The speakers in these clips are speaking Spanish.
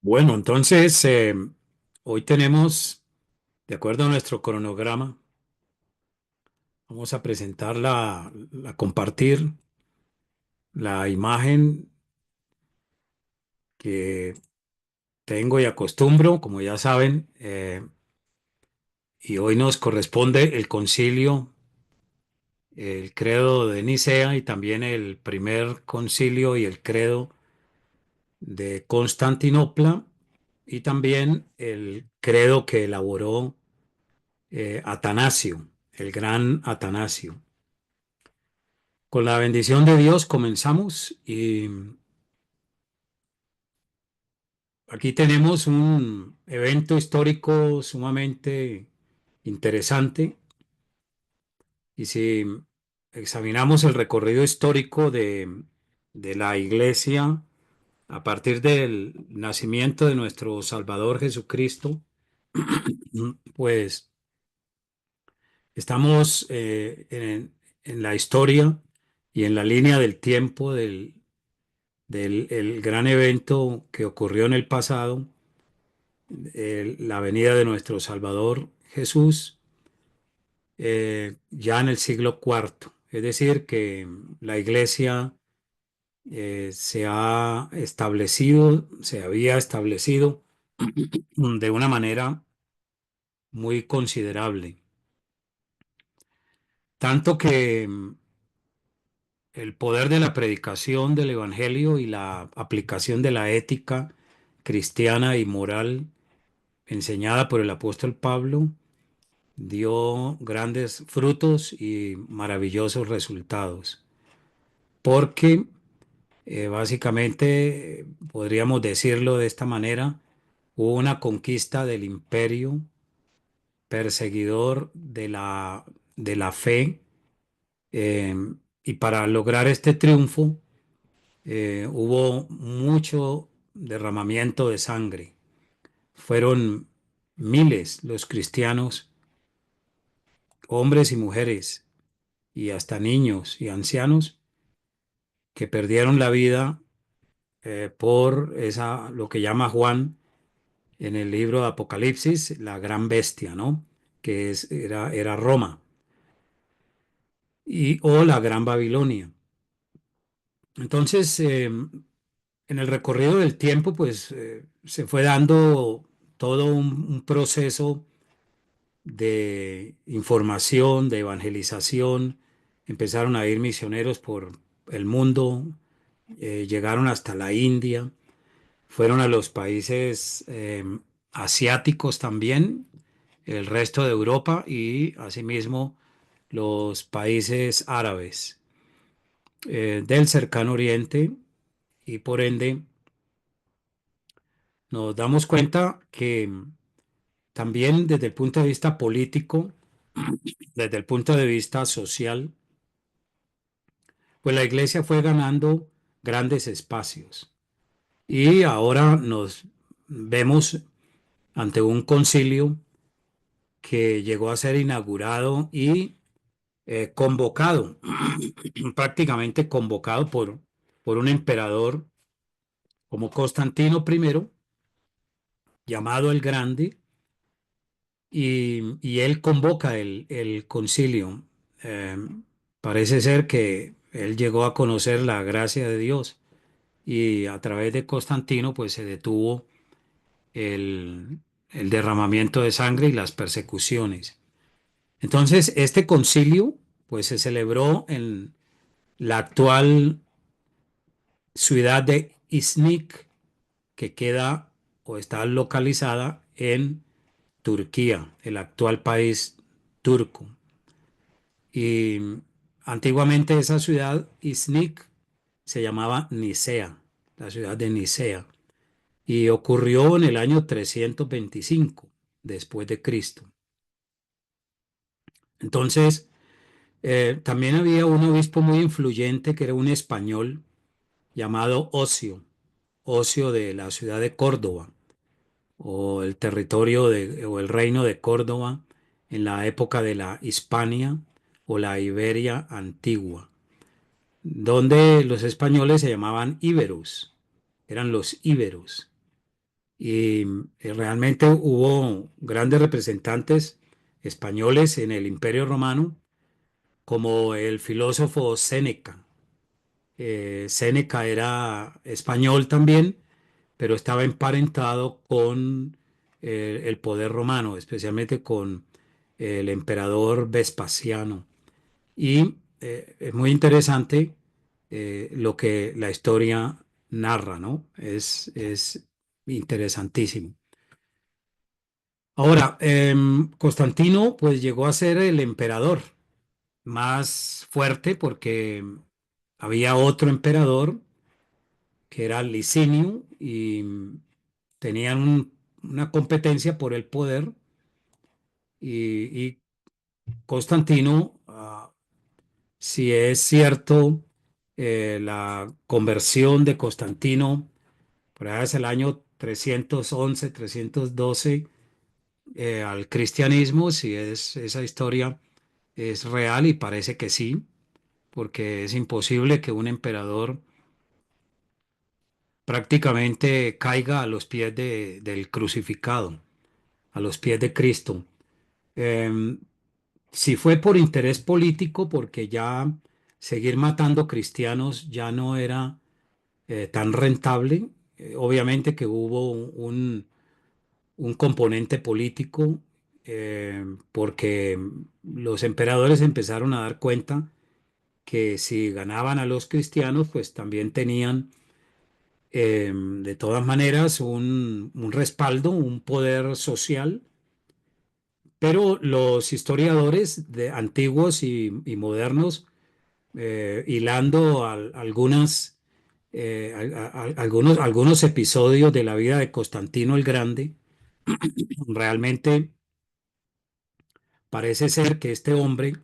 Bueno, entonces hoy tenemos, de acuerdo a nuestro cronograma, vamos a presentar compartir la imagen que tengo y acostumbro, como ya saben, y hoy nos corresponde el concilio, el credo de Nicea y también el primer concilio y el credo de Constantinopla y también el credo que elaboró Atanasio, el gran Atanasio. Con la bendición de Dios comenzamos y aquí tenemos un evento histórico sumamente interesante y si examinamos el recorrido histórico de la Iglesia a partir del nacimiento de nuestro Salvador Jesucristo, pues estamos en la historia y en la línea del tiempo del el gran evento que ocurrió en el pasado, la venida de nuestro Salvador Jesús, ya en el siglo cuarto. Es decir, que la iglesia se había establecido de una manera muy considerable. Tanto que el poder de la predicación del Evangelio y la aplicación de la ética cristiana y moral enseñada por el apóstol Pablo dio grandes frutos y maravillosos resultados, porque básicamente, podríamos decirlo de esta manera, hubo una conquista del imperio perseguidor de la fe, eh, y para lograr este triunfo hubo mucho derramamiento de sangre. Fueron miles los cristianos, hombres y mujeres, y hasta niños y ancianos que perdieron la vida por lo que llama Juan en el libro de Apocalipsis, la gran bestia, ¿no? Era Roma o la gran Babilonia. Entonces, en el recorrido del tiempo, pues se fue dando todo un proceso de información, de evangelización. Empezaron a ir misioneros por el mundo, llegaron hasta la India, fueron a los países asiáticos también, el resto de Europa y asimismo los países árabes del cercano oriente, y por ende nos damos cuenta que también desde el punto de vista político, desde el punto de vista social, pues la iglesia fue ganando grandes espacios y ahora nos vemos ante un concilio que llegó a ser inaugurado y convocado, prácticamente convocado por un emperador como Constantino I, llamado el Grande, y él convoca el concilio. Eh, Parece ser que él llegó a conocer la gracia de Dios y a través de Constantino pues se detuvo el, el derramamiento de sangre y las persecuciones. Entonces, este concilio pues se celebró en la actual ciudad de Iznik, que queda o está localizada en Turquía, el actual país turco. Y antiguamente esa ciudad, Iznik, se llamaba Nicea, la ciudad de Nicea, y ocurrió en el año 325 después de Cristo. Entonces, también había un obispo muy influyente que era un español llamado Ocio de la ciudad de Córdoba, o el o el reino de Córdoba en la época de la Hispania o la Iberia antigua, donde los españoles se llamaban íberos, eran los íberos. y realmente hubo grandes representantes españoles en el Imperio Romano, como el filósofo Séneca. Séneca era español también, pero estaba emparentado con el poder romano, especialmente con el emperador Vespasiano. Y es muy interesante lo que la historia narra, ¿no? Es interesantísimo. Ahora, Constantino pues llegó a ser el emperador más fuerte porque había otro emperador que era Licinio y tenían una competencia por el poder y Constantino, si es cierto, la conversión de Constantino, por allá es el año 311, 312, al cristianismo, si es esa historia es real y parece que sí, porque es imposible que un emperador prácticamente caiga a los pies del crucificado, a los pies de Cristo. Em, si fue por interés político, porque ya seguir matando cristianos ya no era tan rentable. Obviamente que hubo un componente político, porque los emperadores empezaron a dar cuenta que si ganaban a los cristianos, pues también tenían de todas maneras un respaldo, un poder social, pero los historiadores de antiguos y modernos, hilando algunos episodios de la vida de Constantino el Grande, realmente parece ser que este hombre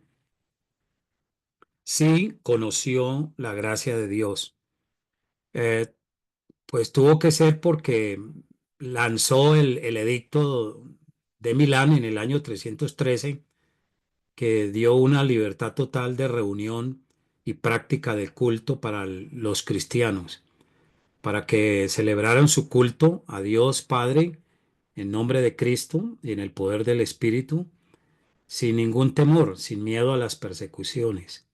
sí conoció la gracia de Dios. Eh, Pues tuvo que ser porque lanzó el edicto de Milán en el año 313, que dio una libertad total de reunión y práctica de culto para los cristianos, para que celebraran su culto a Dios Padre en nombre de Cristo y en el poder del Espíritu, sin ningún temor, sin miedo a las persecuciones.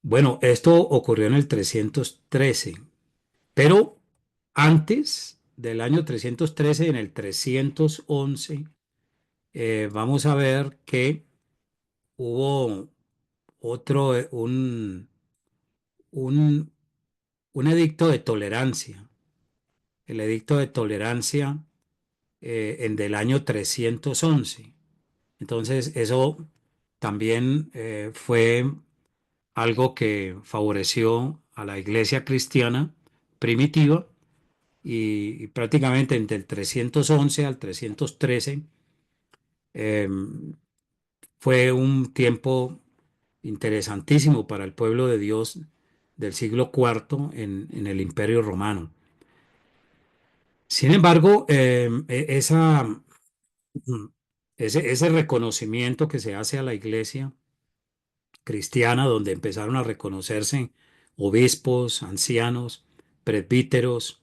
Bueno, esto ocurrió en el 313. Pero antes del año 313, en el 311, vamos a ver que hubo otro, un, un edicto de tolerancia. El edicto de tolerancia en del año 311. Entonces, eso también fue algo que favoreció a la iglesia cristiana primitiva y prácticamente entre el 311 al 313 eh, fue un tiempo interesantísimo para el pueblo de Dios del siglo IV en el Imperio Romano. Sin embargo, ese reconocimiento que se hace a la iglesia cristiana, donde empezaron a reconocerse obispos, ancianos, presbíteros,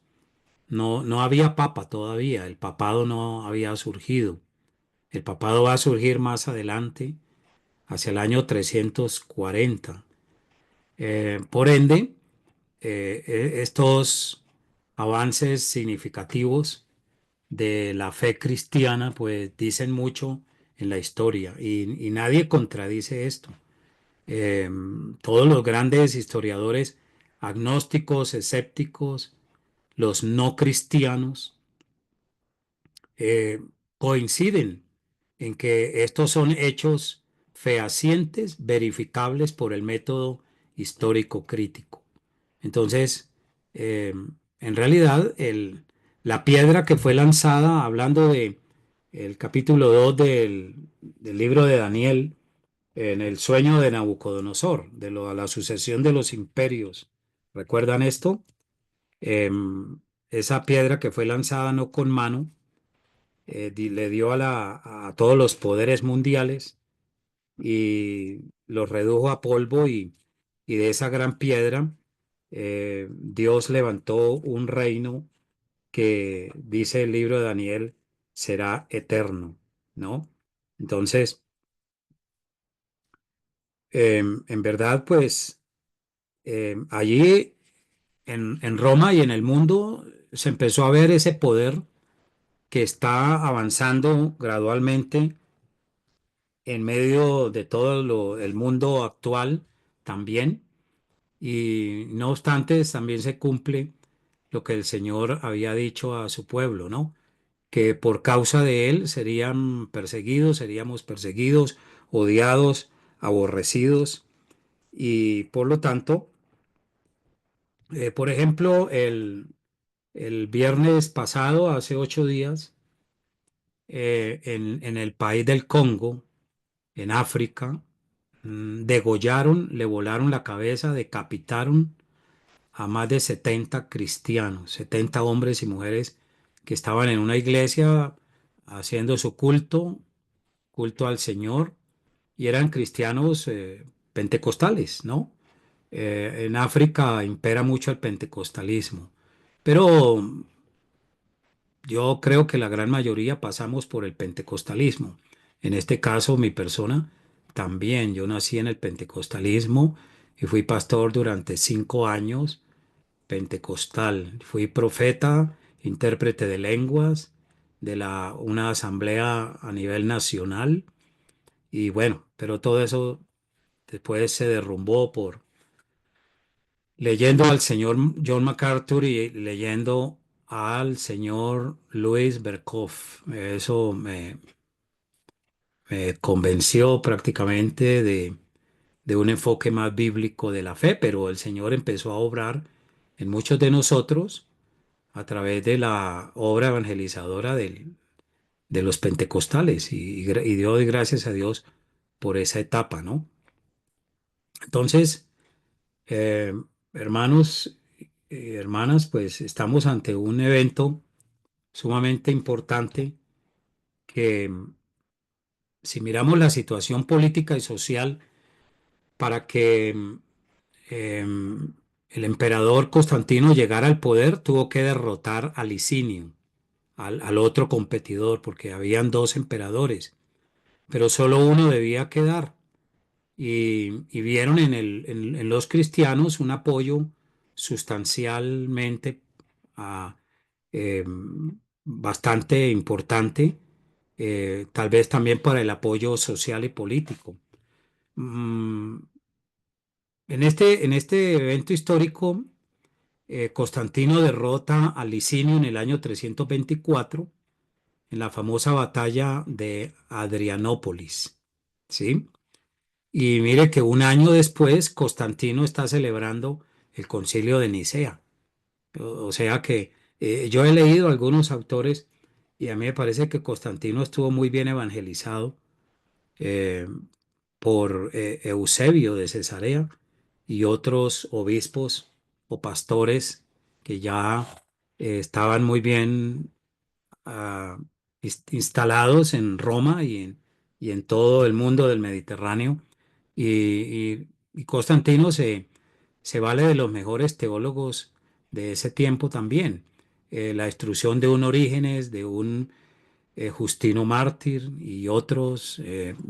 no había papa todavía, el papado no había surgido. El papado va a surgir más adelante, hacia el año 340. Por ende, estos avances significativos de la fe cristiana, pues dicen mucho en la historia y nadie contradice esto. Eh, Todos los grandes historiadores agnósticos, escépticos, los no cristianos, eh, coinciden en que estos son hechos fehacientes, verificables por el método histórico crítico. Entonces, en realidad, la piedra que fue lanzada, hablando de el capítulo 2 del libro de Daniel, en el sueño de Nabucodonosor, la sucesión de los imperios. ¿Recuerdan esto? Esa piedra que fue lanzada no con mano, le dio a todos los poderes mundiales y los redujo a polvo y de esa gran piedra Dios levantó un reino que dice el libro de Daniel será eterno, ¿no? Entonces, en verdad, pues allí en Roma y en el mundo se empezó a ver ese poder que está avanzando gradualmente en medio de todo el mundo actual también. Y no obstante, también se cumple lo que el Señor había dicho a su pueblo, ¿no? Que por causa de él serían perseguidos, seríamos perseguidos, odiados, aborrecidos. Y por lo tanto, por ejemplo, el viernes pasado, hace 8 días, en el país del Congo, en África, degollaron, le volaron la cabeza, decapitaron a más de 70 cristianos, 70 hombres y mujeres que estaban en una iglesia haciendo su culto, culto al Señor, y eran cristianos pentecostales, ¿no? En África impera mucho el pentecostalismo, pero yo creo que la gran mayoría pasamos por el pentecostalismo. En este caso, mi persona también. Yo nací en el pentecostalismo y fui pastor durante 5 años pentecostal. Fui profeta, intérprete de lenguas de una asamblea a nivel nacional y bueno, pero todo eso después se derrumbó por leyendo al señor John MacArthur y leyendo al señor Louis Berkhof. Eso me convenció prácticamente de un enfoque más bíblico de la fe, pero el Señor empezó a obrar en muchos de nosotros a través de la obra evangelizadora de los pentecostales y doy gracias a Dios por esa etapa, ¿no? Entonces, eh, hermanos y hermanas, pues estamos ante un evento sumamente importante que si miramos la situación política y social para que el emperador Constantino llegara al poder, tuvo que derrotar a Licinio, al otro competidor, porque habían dos emperadores, pero solo uno debía quedar. Y vieron en los cristianos un apoyo sustancialmente ah, eh, bastante importante, tal vez también para el apoyo social y político. Mm, en este evento histórico, Constantino derrota a Licinio en el año 324 en la famosa batalla de Adrianópolis, ¿sí? Y mire que un año después Constantino está celebrando el Concilio de Nicea. O sea que yo he leído algunos autores y a mí me parece que Constantino estuvo muy bien evangelizado eh, por Eusebio de Cesarea y otros obispos o pastores que ya estaban muy bien instalados en Roma y en todo el mundo del Mediterráneo. Y Constantino se vale de los mejores teólogos de ese tiempo también. La instrucción de un Orígenes, de un Justino Mártir y otros,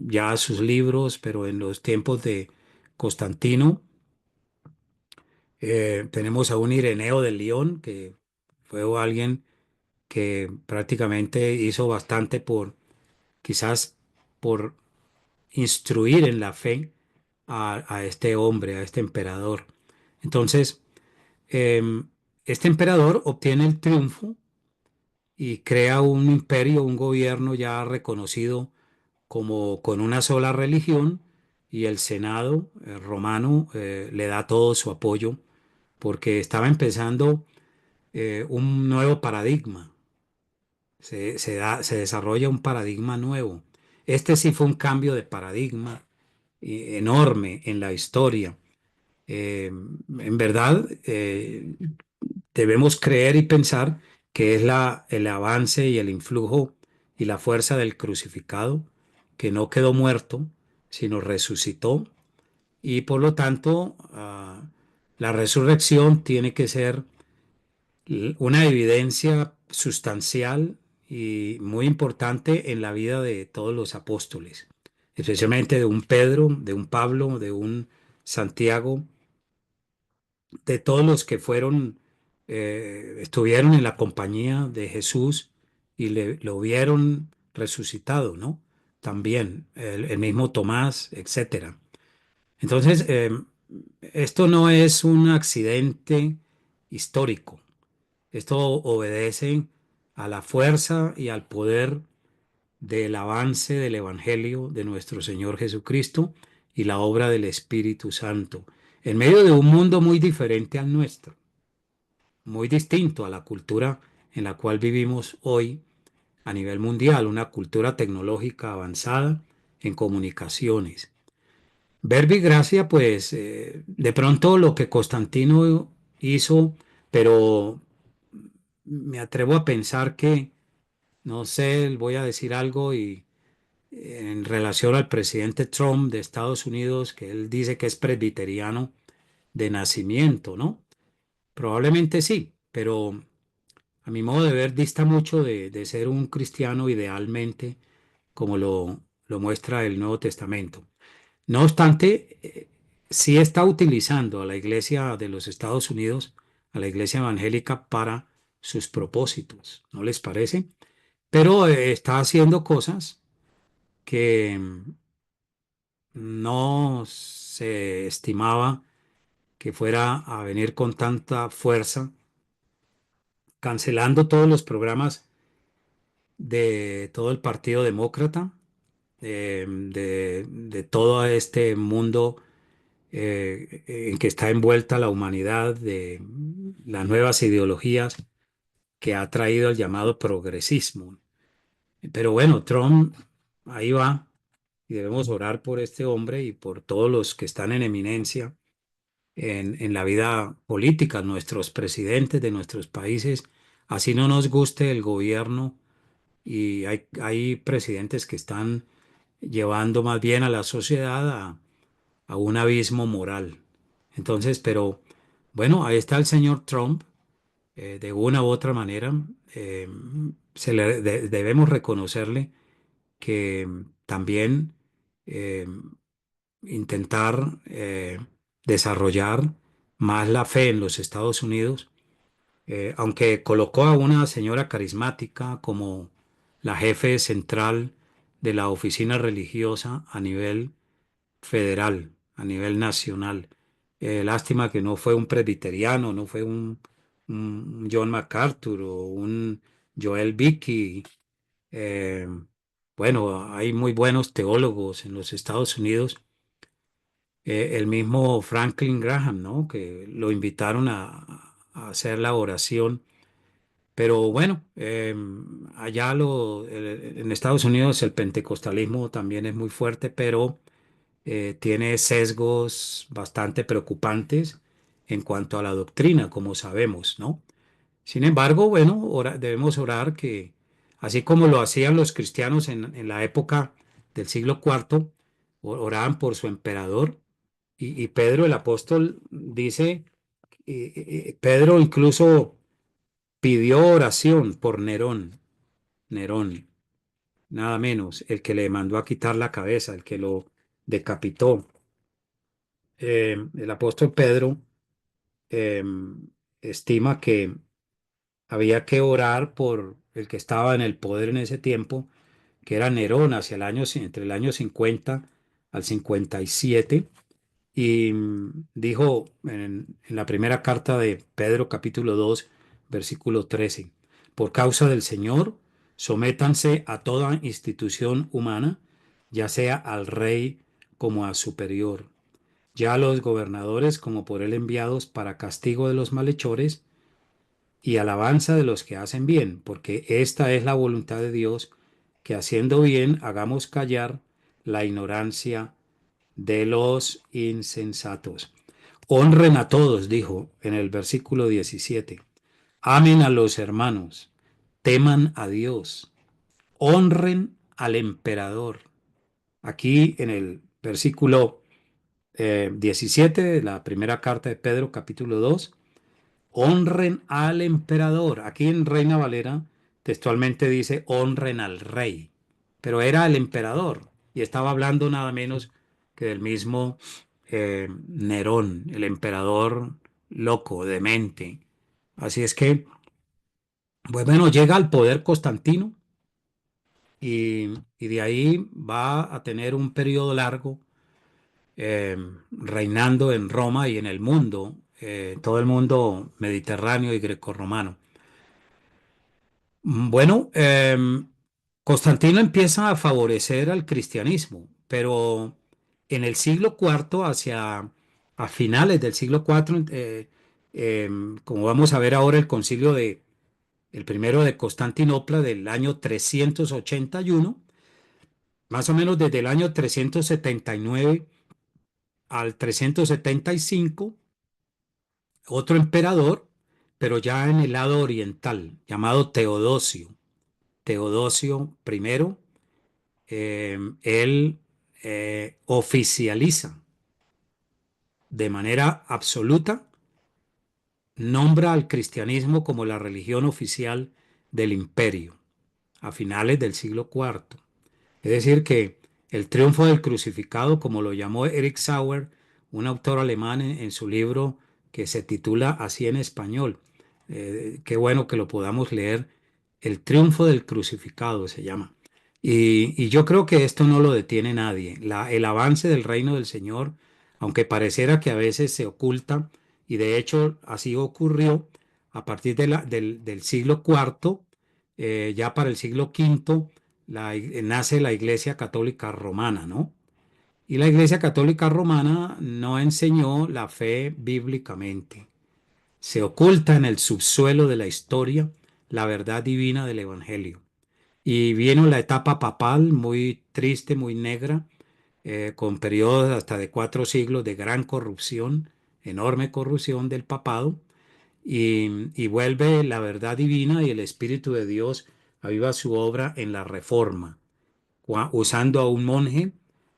ya sus libros, pero en los tiempos de Constantino, tenemos a un Ireneo de León, que fue alguien que prácticamente hizo bastante quizás por instruir en la fe a este hombre, a este emperador. Entonces, este emperador obtiene el triunfo y crea un imperio, un gobierno ya reconocido como con una sola religión y el Senado romano le da todo su apoyo porque estaba empezando un nuevo paradigma. Se desarrolla un paradigma nuevo. Este sí fue un cambio de paradigma enorme en la historia. En verdad, debemos creer y pensar que es el avance y el influjo y la fuerza del crucificado, que no quedó muerto, sino resucitó. Y por lo tanto, la resurrección tiene que ser una evidencia sustancial y muy importante en la vida de todos los apóstoles, especialmente de un Pedro, de un Pablo, de un Santiago, de todos los que fueron, estuvieron en la compañía de Jesús y lo vieron resucitado, ¿no? También el mismo Tomás, etcétera. Entonces, esto no es un accidente histórico. Esto obedece a la fuerza y al poder del avance del Evangelio de nuestro Señor Jesucristo y la obra del Espíritu Santo, en medio de un mundo muy diferente al nuestro, muy distinto a la cultura en la cual vivimos hoy a nivel mundial, una cultura tecnológica avanzada en comunicaciones. Verbi Gracia, pues de pronto lo que Constantino hizo, pero me atrevo a pensar que, no sé, voy a decir algo y en relación al presidente Trump de Estados Unidos, que él dice que es presbiteriano de nacimiento, ¿no? Probablemente sí, pero a mi modo de ver dista mucho de ser un cristiano idealmente, como lo muestra el Nuevo Testamento. No obstante, sí está utilizando a la Iglesia de los Estados Unidos, a la Iglesia evangélica, para sus propósitos, ¿no les parece? Pero está haciendo cosas que no se estimaba que fuera a venir con tanta fuerza, cancelando todos los programas de todo el Partido Demócrata, de todo este mundo en que está envuelta la humanidad, de las nuevas ideologías que ha traído el llamado progresismo. Pero bueno, Trump ahí va y debemos orar por este hombre y por todos los que están en eminencia en la vida política, nuestros presidentes de nuestros países, así no nos guste el gobierno y hay presidentes que están llevando más bien a la sociedad a un abismo moral. Entonces, pero bueno, ahí está el señor Trump, de una u otra manera, eh, debemos reconocerle que también eh, intentar desarrollar más la fe en los Estados Unidos, aunque colocó a una señora carismática como la jefe central de la oficina religiosa a nivel federal, a nivel nacional. Lástima que no fue un presbiteriano, no fue un John MacArthur o un Joel Dickey. Eh, bueno, hay muy buenos teólogos en los Estados Unidos. El mismo Franklin Graham, ¿no? Que lo invitaron a hacer la oración. Pero bueno, allá en Estados Unidos el pentecostalismo también es muy fuerte, pero tiene sesgos bastante preocupantes en cuanto a la doctrina, como sabemos, ¿no? Sin embargo, bueno, debemos orar que, así como lo hacían los cristianos en la época del siglo IV, oraban por su emperador, y Pedro el apóstol dice, Pedro incluso pidió oración por Nerón, nada menos, el que le mandó a quitar la cabeza, el que lo decapitó. El apóstol Pedro eh, estima que había que orar por el que estaba en el poder en ese tiempo, que era Nerón, hacia entre el año 50 al 57, y dijo en la primera carta de Pedro, capítulo 2, versículo 13, por causa del Señor, sométanse a toda institución humana, ya sea al rey como a superior, ya a los gobernadores como por él enviados para castigo de los malhechores y alabanza de los que hacen bien, porque esta es la voluntad de Dios, que haciendo bien hagamos callar la ignorancia de los insensatos. Honren a todos, dijo en el versículo 17. Amen a los hermanos, teman a Dios, honren al emperador. Aquí en el versículo 17 de la primera carta de Pedro, capítulo 2, honren al emperador. Aquí en Reina Valera textualmente dice honren al rey, pero era el emperador y estaba hablando nada menos que del mismo Nerón, el emperador loco, demente. Así es que, pues bueno, llega al poder Constantino y de ahí va a tener un periodo largo reinando en Roma y en el mundo, todo el mundo mediterráneo y grecorromano. Bueno, Constantino empieza a favorecer al cristianismo, pero en el siglo IV, hacia a finales del siglo IV, como vamos a ver ahora, el primero de Constantinopla del año 381, más o menos desde el año 379 al 375, otro emperador, pero ya en el lado oriental, llamado Teodosio. Teodosio I, él oficializa de manera absoluta, nombra al cristianismo como la religión oficial del imperio a finales del siglo IV. Es decir, que el triunfo del crucificado, como lo llamó Eric Sauer, un autor alemán en su libro que se titula así en español, qué bueno que lo podamos leer, El triunfo del crucificado se llama. Y yo creo que esto no lo detiene nadie. El avance del reino del Señor, aunque pareciera que a veces se oculta, y de hecho así ocurrió a partir del siglo IV, ya para el siglo V nace la Iglesia Católica Romana, ¿no? Y la Iglesia Católica Romana no enseñó la fe bíblicamente. Se oculta en el subsuelo de la historia la verdad divina del Evangelio. Y vino la etapa papal muy triste, muy negra, con periodos hasta de 4 siglos de gran corrupción, enorme corrupción del papado, y vuelve la verdad divina y el Espíritu de Dios aviva su obra en la Reforma usando a un monje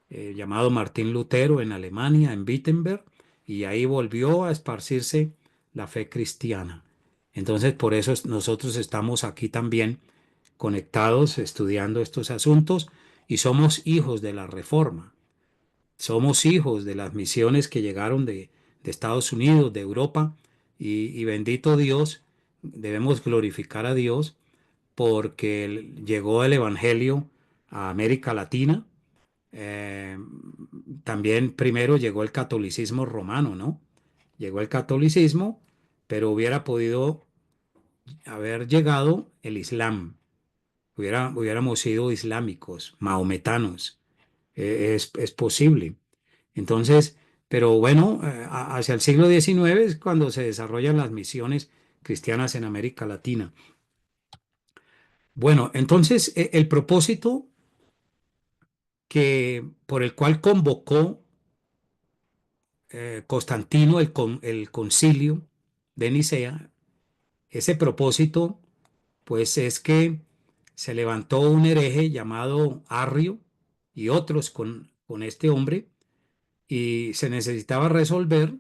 llamado Martín Lutero en Alemania, en Wittenberg, y ahí volvió a esparcirse la fe cristiana. Entonces, por eso nosotros estamos aquí también conectados, estudiando estos asuntos, y somos hijos de la Reforma. Somos hijos de las misiones que llegaron de Estados Unidos, de Europa, y bendito Dios, debemos glorificar a Dios porque llegó el Evangelio a América Latina. Eh, También primero llegó el catolicismo romano, ¿no? Llegó el catolicismo, pero hubiera podido haber llegado el Islam. Hubiéramos sido islámicos, mahometanos. Es posible. Entonces, pero bueno, hacia el siglo XIX es cuando se desarrollan las misiones cristianas en América Latina. Bueno, entonces el propósito por el cual convocó Constantino el concilio de Nicea, ese propósito, pues es que se levantó un hereje llamado Arrio y otros con este hombre, y se necesitaba resolver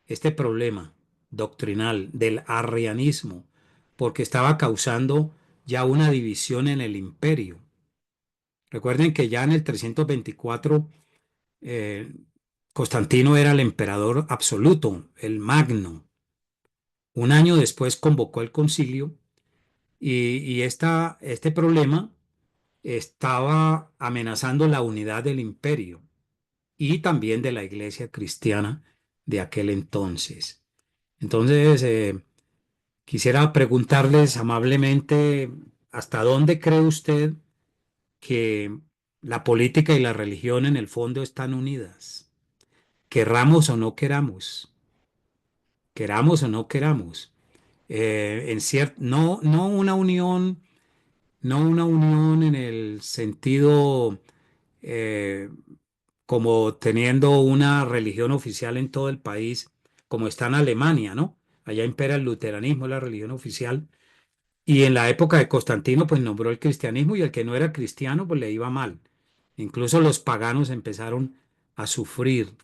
este problema doctrinal del arrianismo, porque estaba causando ya una división en el imperio. Recuerden que ya en el 324 eh, Constantino era el emperador absoluto, el magno. Un año después convocó el concilio y este problema estaba amenazando la unidad del imperio y también de la iglesia cristiana de aquel entonces. Entonces, quisiera preguntarles amablemente, ¿hasta dónde cree usted que la política y la religión en el fondo están unidas? Querramos o no queramos, queramos o no queramos. No una unión, no una unión en el sentido eh, como teniendo una religión oficial en todo el país, como está en Alemania, ¿no? Allá impera el luteranismo, la religión oficial. Y en la época de Constantino, pues nombró el cristianismo y el que no era cristiano, pues le iba mal. Incluso los paganos empezaron a sufrir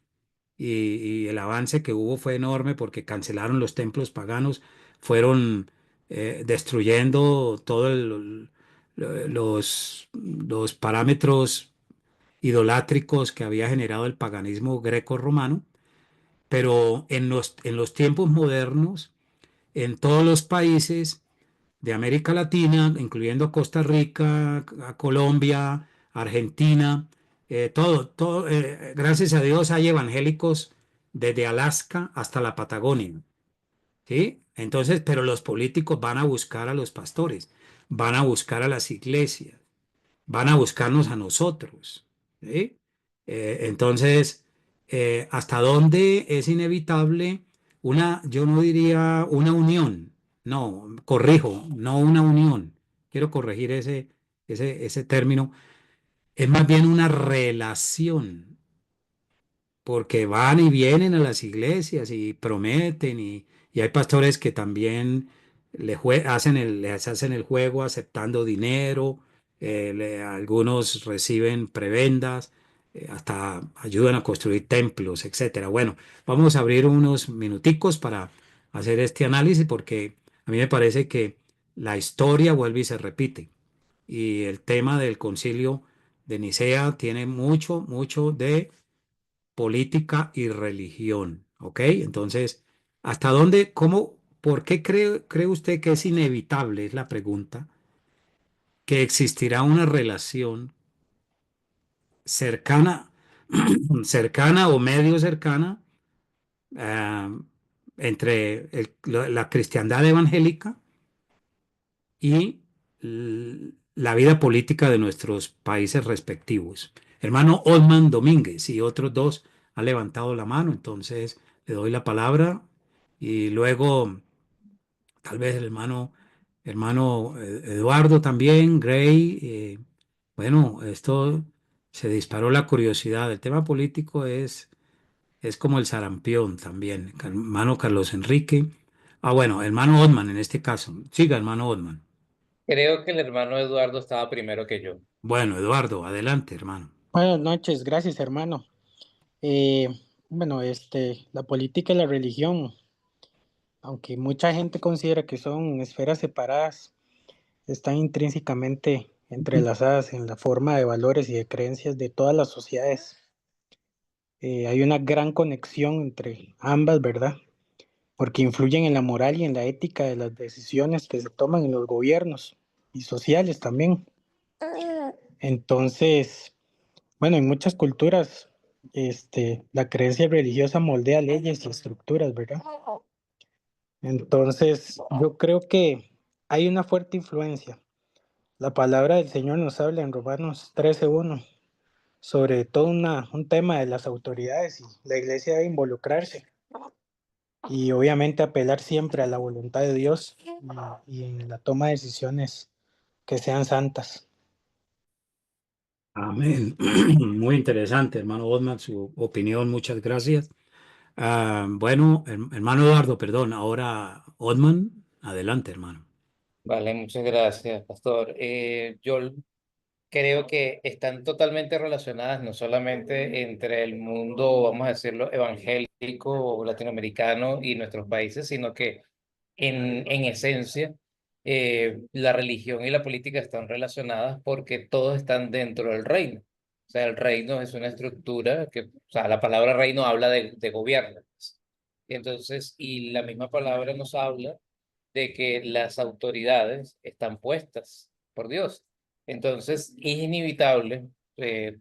y el avance que hubo fue enorme porque cancelaron los templos paganos, fueron destruyendo todos los parámetros idolátricos que había generado el paganismo greco-romano, pero en los tiempos modernos, en todos los países de América Latina, incluyendo Costa Rica, a Colombia, Argentina, gracias a Dios hay evangélicos desde Alaska hasta la Patagonia, ¿sí? Entonces, pero los políticos van a buscar a los pastores, van a buscar a las iglesias, van a buscarnos a nosotros, ¿sí? Entonces, ¿hasta dónde es inevitable yo no diría una unión, no, corrijo, no una unión, quiero corregir ese término, es más bien una relación porque van y vienen a las iglesias y prometen y hay pastores que también les hacen el juego aceptando dinero, algunos reciben prebendas, hasta ayudan a construir templos, etcétera. Bueno, vamos a abrir unos minuticos para hacer este análisis porque a mí me parece que la historia vuelve y se repite y el tema del concilio de Nicea tiene mucho, mucho de política y religión, ¿ok? Entonces, ¿hasta dónde, por qué cree usted que es inevitable, es la pregunta, que existirá una relación cercana, cercana o medio cercana eh, entre la cristiandad evangélica y la vida política de nuestros países respectivos? Hermano Osman Domínguez y otros dos han levantado la mano, entonces le doy la palabra y luego tal vez el hermano Eduardo también, Gray. Bueno, esto se disparó la curiosidad. El tema político es como el sarampión también. Hermano Carlos Enrique. Ah, bueno, hermano Osman en este caso. Siga, hermano Osman. Creo que el hermano Eduardo estaba primero que yo. Bueno, Eduardo, adelante, hermano. Buenas noches, gracias hermano. Eh, la política y la religión, aunque mucha gente considera que son esferas separadas, están intrínsecamente entrelazadas en la forma de valores y de creencias de todas las sociedades. Hay una gran conexión entre ambas, ¿verdad? Porque influyen en la moral y en la ética de las decisiones que se toman en los gobiernos y sociales también. Entonces, bueno, en muchas culturas, la creencia religiosa moldea leyes y estructuras, ¿verdad? Entonces, yo creo que hay una fuerte influencia. La palabra del Señor nos habla en Romanos 13:1 sobre todo un tema de las autoridades y la iglesia debe involucrarse y obviamente apelar siempre a la voluntad de Dios y en la toma de decisiones que sean santas. Amén. Muy interesante, hermano Osman, su opinión, muchas gracias. Bueno, hermano Eduardo, perdón, ahora Osman, adelante, hermano. Vale, muchas gracias, pastor. Yo creo que están totalmente relacionadas, no solamente entre el mundo, vamos a decirlo, evangélico o latinoamericano y nuestros países, sino que en esencia la religión y la política están relacionadas porque todos están dentro del reino. O sea, el reino es una estructura que, o sea, la palabra reino habla de gobierno. Y entonces, y la misma palabra nos habla de que las autoridades están puestas por Dios. Entonces, es inevitable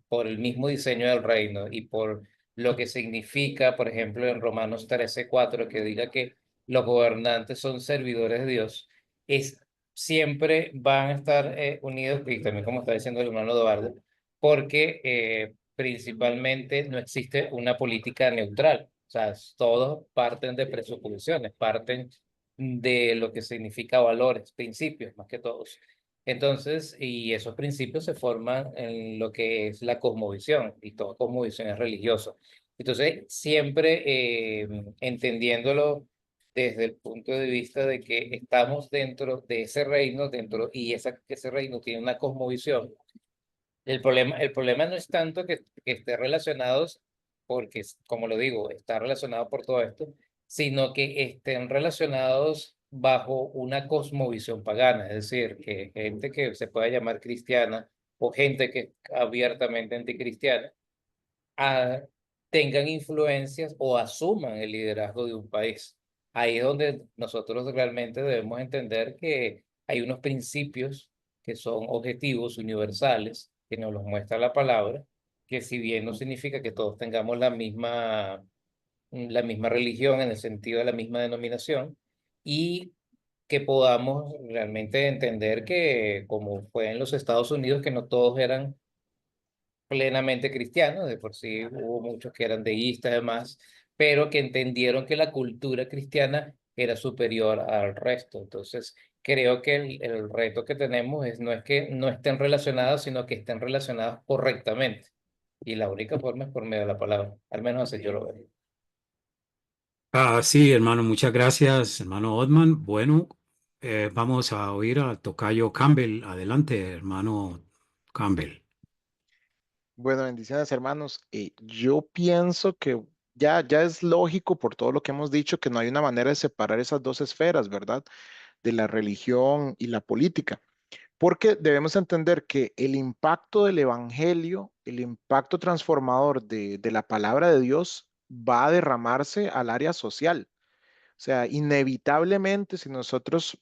por el mismo diseño del reino y por lo que significa, por ejemplo, en Romanos 13:4, que diga que los gobernantes son servidores de Dios, es, siempre van a estar unidos, y también como está diciendo el hermano Eduardo, porque principalmente no existe una política neutral. O sea, todos parten de presuposiciones, parten de lo que significa valores, principios más que todos. Entonces, y esos principios se forman en lo que es la cosmovisión, y toda cosmovisión es religiosa. Entonces, siempre entendiéndolo desde el punto de vista de que estamos dentro de ese reino, y ese reino tiene una cosmovisión. El problema no es tanto que esté relacionados porque, como lo digo, está relacionado por todo esto, sino que estén relacionados bajo una cosmovisión pagana, es decir, que gente que se pueda llamar cristiana o gente que es abiertamente anticristiana ah, tengan influencias o asuman el liderazgo de un país. Ahí es donde nosotros realmente debemos entender que hay unos principios que son objetivos universales, que nos los muestra la palabra, que si bien no significa que todos tengamos la misma religión en el sentido de la misma denominación, y que podamos realmente entender que, como fue en los Estados Unidos, que no todos eran plenamente cristianos, de por sí hubo muchos que eran deístas además, pero que entendieron que la cultura cristiana era superior al resto. Entonces, creo que el reto que tenemos no es que no estén relacionados, sino que estén relacionados correctamente. Y la única forma es por medio de la palabra, al menos así yo lo veo. Sí, hermano, muchas gracias, hermano Otman. Bueno, vamos a oír al tocayo Campbell. Adelante, hermano Campbell. Bueno, bendiciones, hermanos. Yo pienso que ya es lógico por todo lo que hemos dicho que no hay una manera de separar esas dos esferas, ¿verdad? De la religión y la política, porque debemos entender que el impacto del evangelio, el impacto transformador de la palabra de Dios va a derramarse al área social. O sea, inevitablemente, si nosotros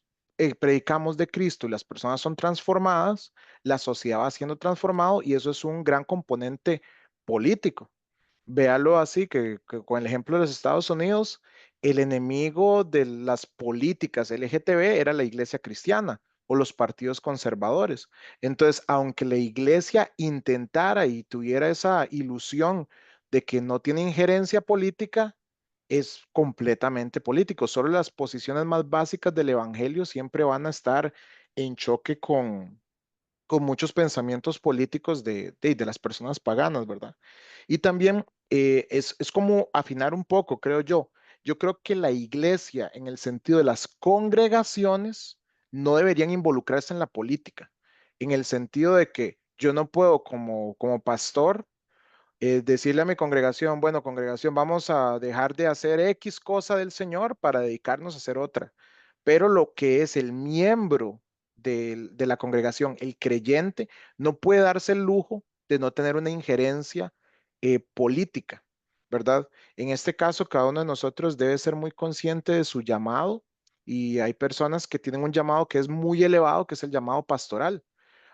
predicamos de Cristo y las personas son transformadas, la sociedad va siendo transformado y eso es un gran componente político. Véalo así, que con el ejemplo de los Estados Unidos, el enemigo de las políticas LGTB era la iglesia cristiana o los partidos conservadores. Entonces, aunque la iglesia intentara y tuviera esa ilusión de que no tiene injerencia política, es completamente político. Solo las posiciones más básicas del evangelio siempre van a estar en choque con muchos pensamientos políticos de las personas paganas, ¿verdad? Y también es como afinar un poco, creo yo. Yo creo que la iglesia, en el sentido de las congregaciones, no deberían involucrarse en la política, en el sentido de que yo no puedo como pastor decirle a mi congregación, bueno, congregación, vamos a dejar de hacer X cosa del Señor para dedicarnos a hacer otra. Pero lo que es el miembro de la congregación, el creyente, no puede darse el lujo de no tener una injerencia política, ¿verdad? En este caso, cada uno de nosotros debe ser muy consciente de su llamado y hay personas que tienen un llamado que es muy elevado, que es el llamado pastoral.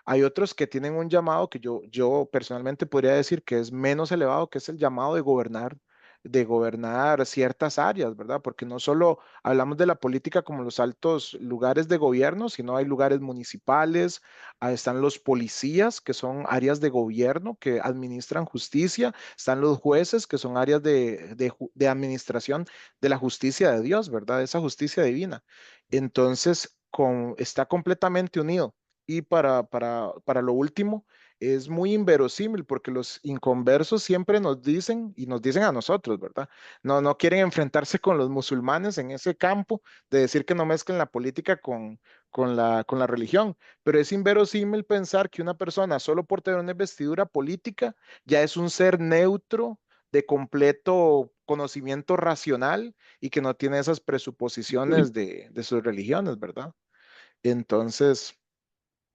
Hay otros que tienen un llamado que yo personalmente podría decir que es menos elevado, que es el llamado de gobernar ciertas áreas, ¿verdad? Porque no solo hablamos de la política como los altos lugares de gobierno, sino hay lugares municipales, están los policías, que son áreas de gobierno que administran justicia, están los jueces, que son áreas de administración de la justicia de Dios, ¿verdad? Esa justicia divina. Entonces, está completamente unido. Y para lo último, es muy inverosímil porque los inconversos siempre nos dicen y nos dicen a nosotros, ¿verdad? No quieren enfrentarse con los musulmanes en ese campo de decir que no mezclen la política con la religión, pero es inverosímil pensar que una persona solo por tener una investidura política ya es un ser neutro de completo conocimiento racional y que no tiene esas presuposiciones de sus religiones, ¿verdad? Entonces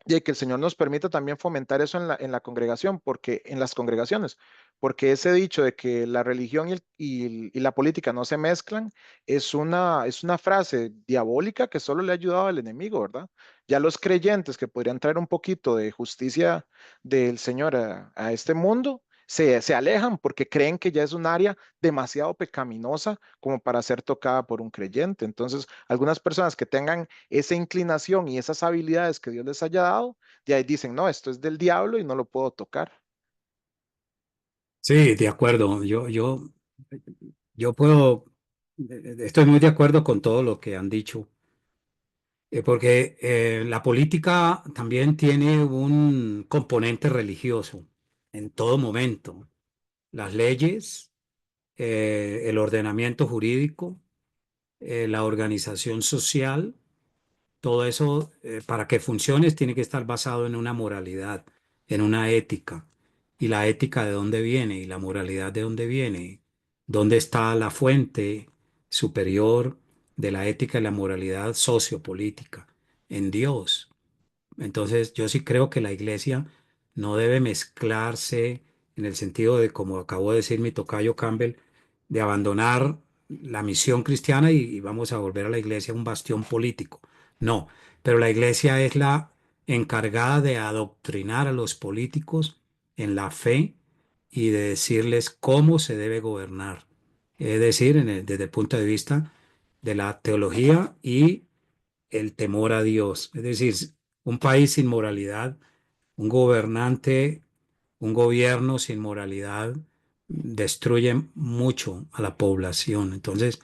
y que el Señor nos permita también fomentar eso en la congregación, porque en las congregaciones, porque ese dicho de que la religión y la política no se mezclan es una frase diabólica que solo le ha ayudado al enemigo, ¿verdad? Ya los creyentes que podrían traer un poquito de justicia del Señor a este mundo. Se alejan porque creen que ya es un área demasiado pecaminosa como para ser tocada por un creyente. Entonces, algunas personas que tengan esa inclinación y esas habilidades que Dios les haya dado, de ahí dicen, no, esto es del diablo y no lo puedo tocar. Sí, de acuerdo. Yo puedo, estoy muy de acuerdo con todo lo que han dicho, porque la política también tiene un componente religioso en todo momento. Las leyes, el ordenamiento jurídico, la organización social, todo eso, para que funcione, tiene que estar basado en una moralidad, en una ética. y la ética de dónde viene y la moralidad de dónde viene, dónde está la fuente superior de la ética y la moralidad sociopolítica, en Dios. Entonces, yo sí creo que la iglesia no debe mezclarse en el sentido de, como acabó de decir mi tocayo Campbell, de abandonar la misión cristiana y vamos a volver a la iglesia un bastión político. No, pero la iglesia es la encargada de adoctrinar a los políticos en la fe y de decirles cómo se debe gobernar. Es decir, desde el punto de vista de la teología y el temor a Dios. Es decir, un país sin moralidad, un gobernante, un gobierno sin moralidad destruye mucho a la población. Entonces,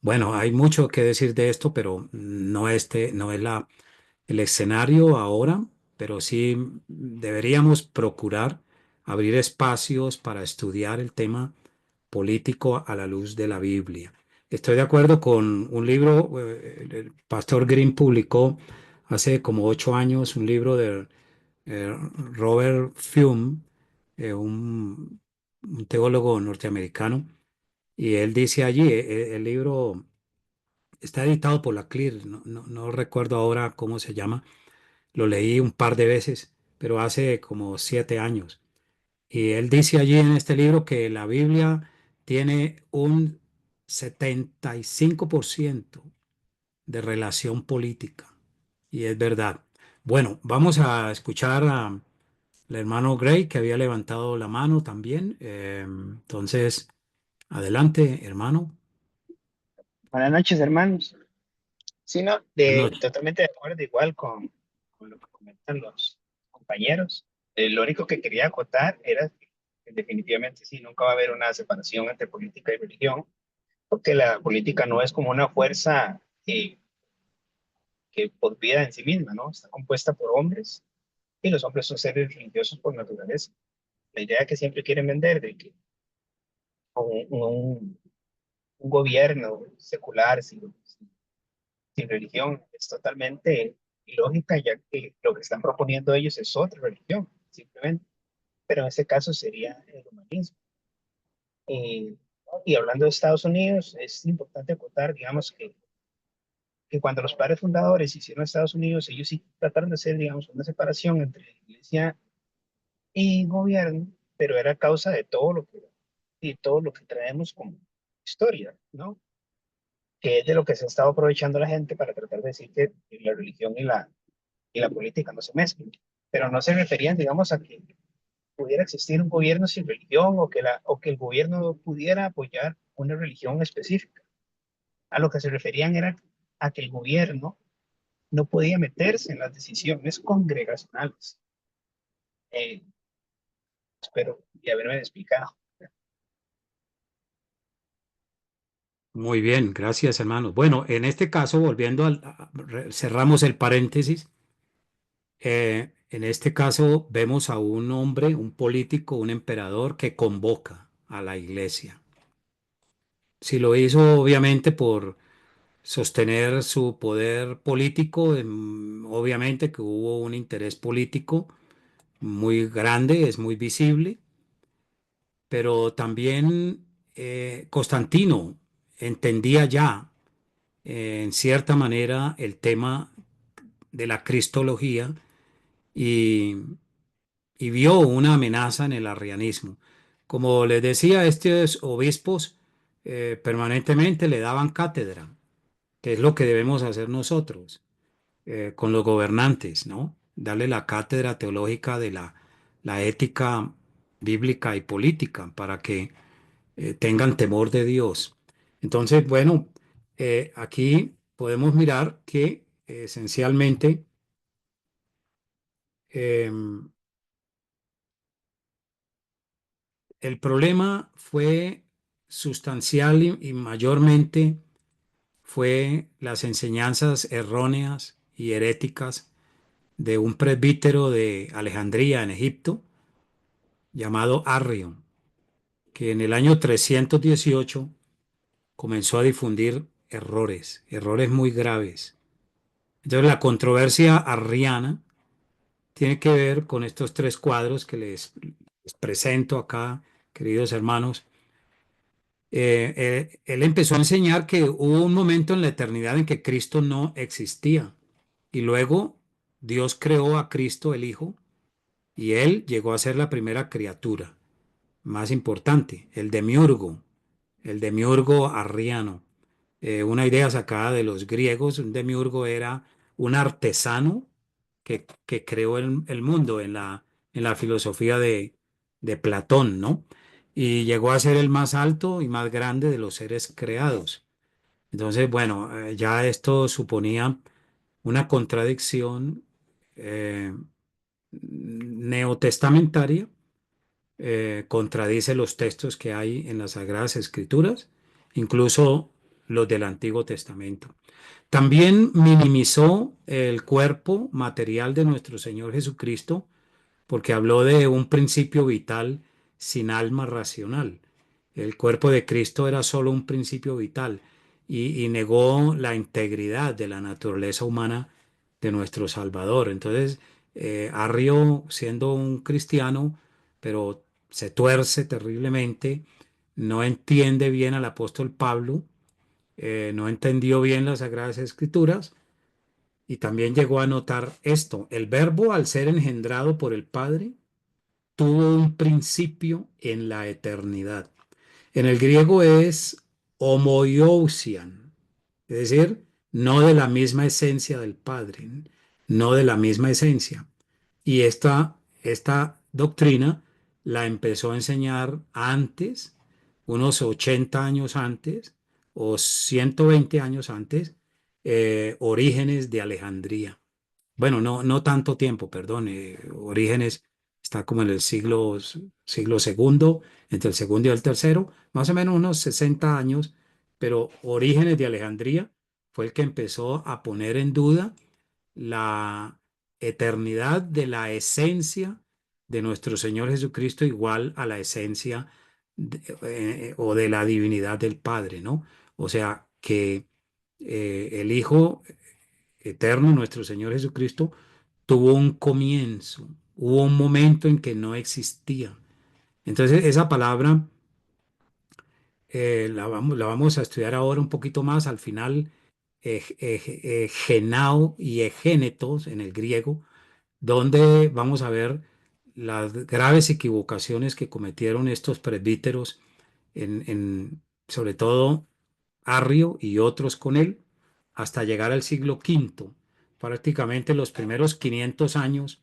bueno, hay mucho que decir de esto, pero no es el escenario ahora, pero sí deberíamos procurar abrir espacios para estudiar el tema político a la luz de la Biblia. Estoy de acuerdo con un libro, el pastor Green publicó hace como 8 años un libro de Robert Fromm, un teólogo norteamericano, y él dice allí, el libro está editado por la CLIR, no recuerdo ahora cómo se llama, lo leí un par de veces, pero hace como 7 años. Y él dice allí en este libro que la Biblia tiene un 75% de relación política. Y es verdad. Bueno, vamos a escuchar al hermano Gray que había levantado la mano también. Entonces, adelante, hermano. Buenas noches, hermanos. Sí, no, Buenas noches. totalmente de acuerdo, igual con lo que comentan los compañeros. Lo único que quería acotar era que definitivamente sí, nunca va a haber una separación entre política y religión, porque la política no es como una fuerza que por vida en sí misma, ¿no? Está compuesta por hombres y los hombres son seres religiosos por naturaleza. La idea que siempre quieren vender de que un, un, un gobierno secular sin religión es totalmente ilógica, ya que lo que están proponiendo ellos es otra religión, simplemente. Pero en este caso sería el humanismo. Y, y hablando de Estados Unidos, es importante acotar, digamos, que cuando los padres fundadores hicieron Estados Unidos, ellos sí trataron de hacer, digamos, una separación entre iglesia y gobierno, pero era a causa de todo lo que traemos como historia, ¿no? Que es de lo que se ha estado aprovechando la gente para tratar de decir que la religión y la política no se mezclan. Pero no se referían, digamos, a que pudiera existir un gobierno sin religión o que el gobierno pudiera apoyar una religión específica. A lo que se referían era a que el gobierno no podía meterse en las decisiones congregacionales. Eh, Espero y haberme explicado. Muy bien, gracias, hermano. Bueno, en este caso, volviendo cerramos el paréntesis. En este caso vemos a un hombre, un político, un emperador que convoca a la iglesia. Si lo hizo obviamente por sostener su poder político, obviamente que hubo un interés político muy grande, es muy visible, pero también Constantino entendía ya en cierta manera el tema de la cristología y y vio una amenaza en el arrianismo. Como les decía, estos obispos permanentemente le daban cátedra, que es lo que debemos hacer nosotros con los gobernantes, ¿no? Darle la cátedra teológica de la ética bíblica y política para que tengan temor de Dios. Entonces, bueno, aquí podemos mirar que esencialmente em, el problema fue sustancial y mayormente fue las enseñanzas erróneas y heréticas de un presbítero de Alejandría en Egipto llamado Arrio, que en el año 318 comenzó a difundir errores muy graves. Entonces la controversia arriana tiene que ver con estos tres cuadros que les les presento acá, queridos hermanos, él empezó a enseñar que hubo un momento en la eternidad en que Cristo no existía y luego Dios creó a Cristo el Hijo y él llegó a ser la primera criatura. Más importante, el demiurgo arriano, una idea sacada de los griegos. Un demiurgo era un artesano que creó el mundo en la filosofía de Platón, ¿no? Y llegó a ser el más alto y más grande de los seres creados. Entonces, bueno, ya esto suponía una contradicción eh, neotestamentaria, contradice los textos que hay en las Sagradas Escrituras, incluso los del Antiguo Testamento. También minimizó el cuerpo material de nuestro Señor Jesucristo porque habló de un principio vital sin alma racional. El cuerpo de Cristo era solo un principio vital y negó la integridad de la naturaleza humana de nuestro Salvador. Entonces, Arrio, siendo un cristiano, pero se tuerce terriblemente, no entiende bien al apóstol Pablo, no entendió bien las Sagradas Escrituras y también llegó a notar esto: el verbo, al ser engendrado por el Padre, tuvo un principio en la eternidad. En el griego es homoiousian, es decir, no de la misma esencia del Padre, no de la misma esencia. Y esta doctrina la empezó a enseñar antes, unos 80 años antes o 120 años antes, Orígenes de Alejandría. Bueno, no tanto tiempo, perdón. Orígenes está como en el siglo segundo, entre el segundo y el tercero, más o menos unos 60 años, pero Orígenes de Alejandría fue el que empezó a poner en duda la eternidad de la esencia de nuestro Señor Jesucristo igual a la esencia o de la divinidad del Padre, ¿no? O sea, que el Hijo eterno, nuestro Señor Jesucristo, tuvo un comienzo, hubo un momento en que no existía. Entonces, esa palabra la vamos a estudiar ahora un poquito más. Al final, genao y egénetos en el griego, donde vamos a ver las graves equivocaciones que cometieron estos presbíteros, sobre todo Arrio y otros con él, hasta llegar al siglo V. Prácticamente los primeros 500 años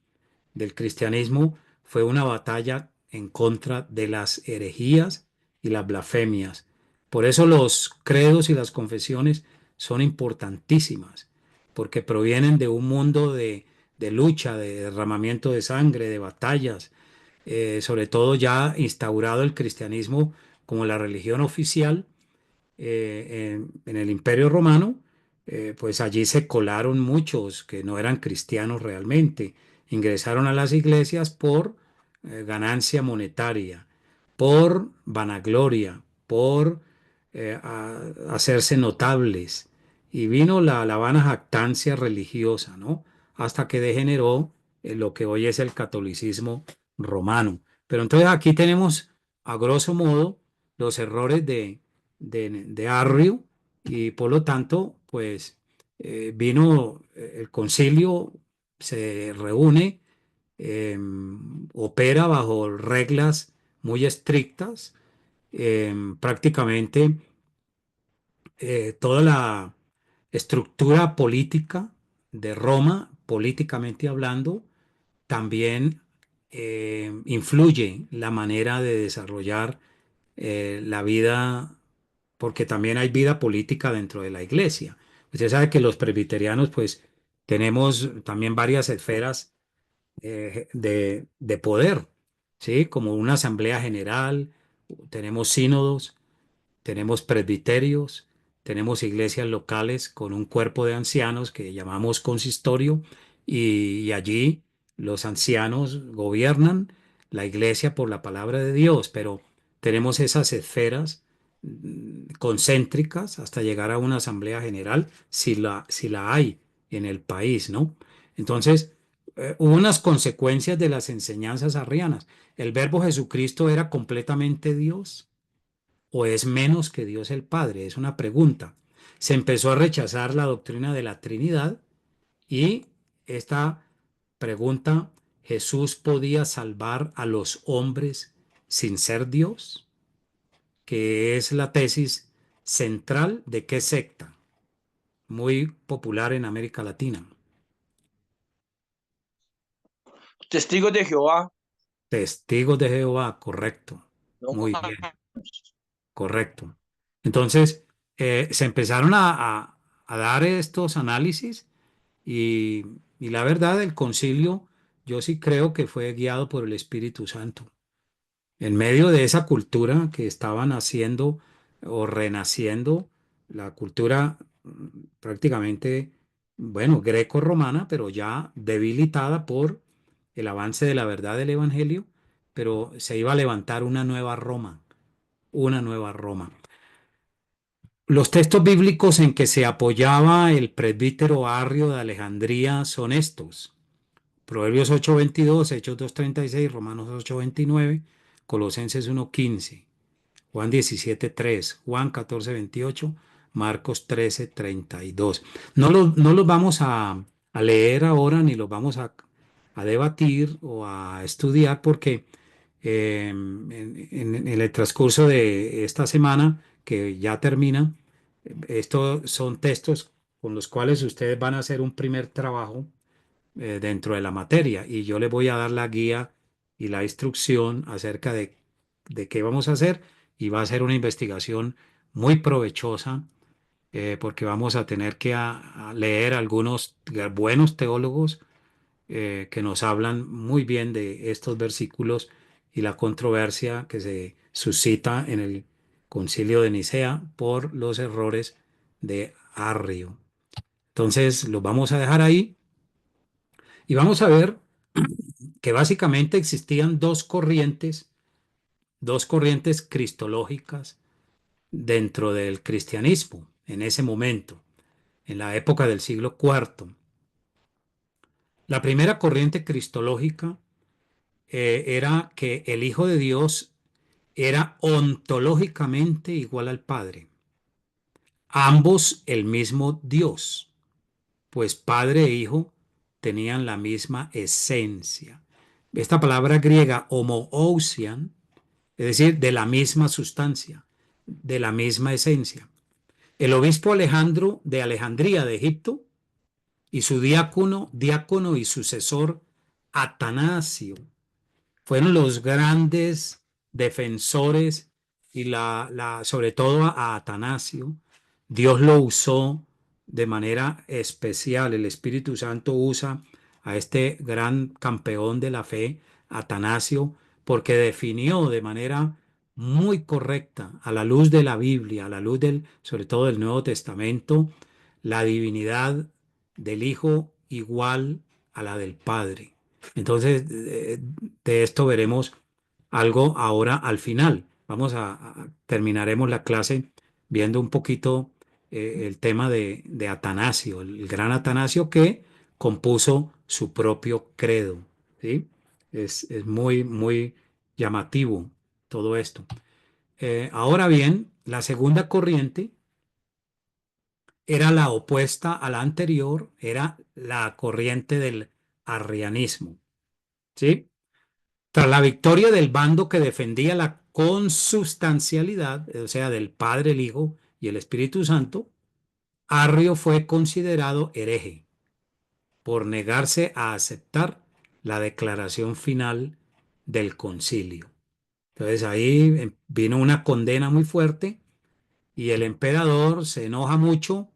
del cristianismo fue una batalla en contra de las herejías y las blasfemias. Por eso los credos y las confesiones son importantísimas, porque provienen de un mundo de lucha, de derramamiento de sangre, de batallas, sobre todo ya instaurado el cristianismo como la religión oficial en el Imperio Romano. Pues allí se colaron muchos que no eran cristianos realmente, ingresaron a las iglesias por ganancia monetaria, por vanagloria, por hacerse notables, y vino la vana jactancia religiosa, ¿no? Hasta que degeneró lo que hoy es el catolicismo romano. Pero entonces aquí tenemos, a grosso modo, los errores de Arrio, y por lo tanto, pues vino el concilio, se reúne, eh, opera bajo reglas muy estrictas. Prácticamente toda la estructura política de Roma, políticamente hablando, también influye la manera de desarrollar la vida, porque también hay vida política dentro de la iglesia. Usted sabe que los presbiterianos, pues, tenemos también varias esferas de poder, ¿sí? Como una asamblea general, tenemos sínodos, tenemos presbiterios, tenemos iglesias locales con un cuerpo de ancianos que llamamos consistorio, y allí los ancianos gobiernan la iglesia por la palabra de Dios, pero tenemos esas esferas concéntricas hasta llegar a una asamblea general, si la hay en el país, ¿no? Entonces, hubo unas consecuencias de las enseñanzas arrianas. ¿El verbo Jesucristo era completamente Dios o es menos que Dios el Padre? Es una pregunta. Se empezó a rechazar la doctrina de la Trinidad y esta pregunta, ¿Jesús podía salvar a los hombres sin ser Dios? Que es la tesis central de qué secta, muy popular en América Latina. Testigos de Jehová. Testigos de Jehová, correcto. No, Muy bien, correcto. Entonces, se empezaron a dar estos análisis y, y la verdad, el concilio, yo sí creo que fue guiado por el Espíritu Santo. En medio de esa cultura que estaban haciendo o renaciendo, la cultura prácticamente, bueno, greco-romana, pero ya debilitada por el avance de la verdad del Evangelio, pero se iba a levantar una nueva Roma, una nueva Roma. Los textos bíblicos en que se apoyaba el presbítero Arrio de Alejandría son estos: Proverbios 8:22, Hechos 2:36, Romanos 8:29, Colosenses 1:15, Juan 17:3, Juan 14:28, Marcos 13:32. No los vamos a leer ahora ni los vamos a debatir o a estudiar porque en el transcurso de esta semana que ya termina, estos son textos con los cuales ustedes van a hacer un primer trabajo dentro de la materia y yo les voy a dar la guía y la instrucción acerca de qué vamos a hacer y va a ser una investigación muy provechosa porque vamos a tener que a leer algunos buenos teólogos que nos hablan muy bien de estos versículos y la controversia que se suscita en el Concilio de Nicea por los errores de Arrio. Entonces, los vamos a dejar ahí y vamos a ver que básicamente existían dos corrientes cristológicas dentro del cristianismo en ese momento, en la época del siglo IV. La primera corriente cristológica era que el Hijo de Dios era ontológicamente igual al Padre, ambos el mismo Dios, pues Padre e Hijo tenían la misma esencia. Esta palabra griega homoousian, es decir, de la misma sustancia, de la misma esencia. El obispo Alejandro de Alejandría de Egipto y su diácono y sucesor Atanasio fueron los grandes defensores y sobre todo a Atanasio, Dios lo usó de manera especial. El Espíritu Santo usa a este gran campeón de la fe, Atanasio, porque definió de manera muy correcta, a la luz de la Biblia, a la luz sobre todo del Nuevo Testamento, la divinidad del Hijo igual a la del Padre. Entonces, de esto veremos algo ahora al final. Terminaremos la clase viendo un poquito el tema de Atanasio, el gran Atanasio que compuso su propio credo. ¿Sí? Es muy, muy llamativo todo esto. Ahora bien, la segunda corriente era la opuesta a la anterior, era la corriente del arrianismo. ¿Sí? Tras la victoria del bando que defendía la consubstancialidad, o sea, del Padre, el Hijo y el Espíritu Santo, Arrio fue considerado hereje por negarse a aceptar la declaración final del concilio. Entonces ahí vino una condena muy fuerte y el emperador se enoja mucho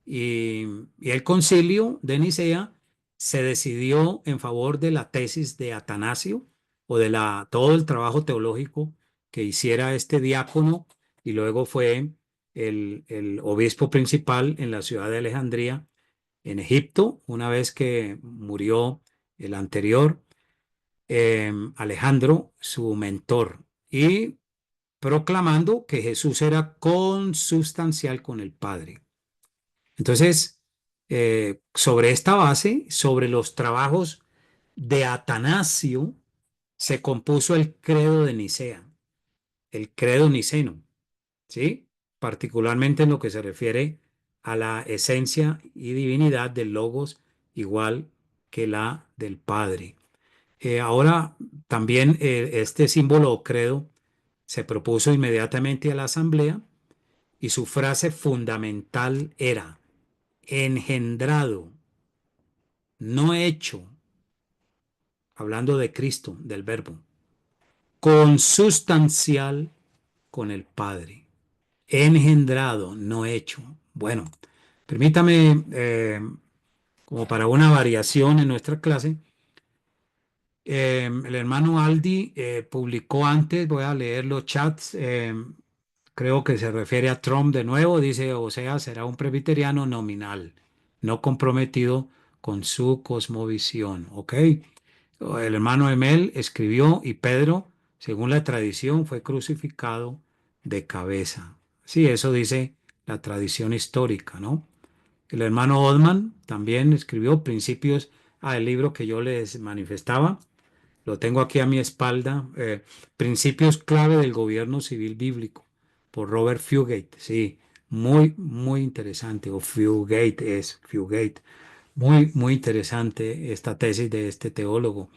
y el concilio de Nicea se decidió en favor de la tesis de Atanasio o de todo el trabajo teológico que hiciera este diácono y luego fue el obispo principal en la ciudad de Alejandría, en Egipto, una vez que murió el anterior, Alejandro, su mentor, y proclamando que Jesús era consubstancial con el Padre. Entonces, sobre esta base, sobre los trabajos de Atanasio se compuso el credo de Nicea, el credo niceno, ¿sí? Particularmente en lo que se refiere a la esencia y divinidad del Logos, igual que la del Padre. Ahora también este símbolo o credo se propuso inmediatamente a la asamblea y su frase fundamental era engendrado, no hecho, hablando de Cristo, del Verbo, consustancial con el Padre, engendrado, no hecho. Bueno, permítame, como para una variación en nuestra clase, el hermano Aldi publicó antes, voy a leer los chats, creo que se refiere a Trump de nuevo, dice, o sea, será un presbiteriano nominal, no comprometido con su cosmovisión, ¿ok? El hermano Emel escribió y Pedro, según la tradición, fue crucificado de cabeza. Sí, eso dice la tradición histórica, ¿no? El hermano Oldman también escribió Principios, el libro que yo les manifestaba, lo tengo aquí a mi espalda, Principios clave del gobierno civil bíblico, por Robert Fugate, sí, muy, muy interesante, o Fugate es Fugate, muy, muy interesante esta tesis de este teólogo.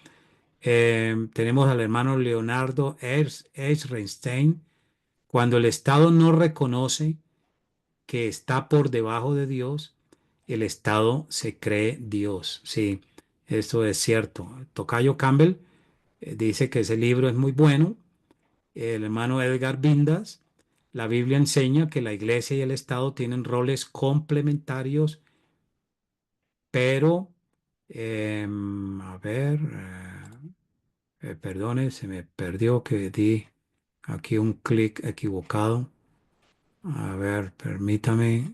Tenemos al hermano Leonardo Eisenstein, cuando el Estado no reconoce que está por debajo de Dios, el Estado se cree Dios. Sí, esto es cierto. Tocayo Campbell dice que ese libro es muy bueno. El hermano Edgar Vindas, la Biblia enseña que la iglesia y el Estado tienen roles complementarios, pero, a ver, perdone, se me perdió que di aquí un clic equivocado. A ver, permítame.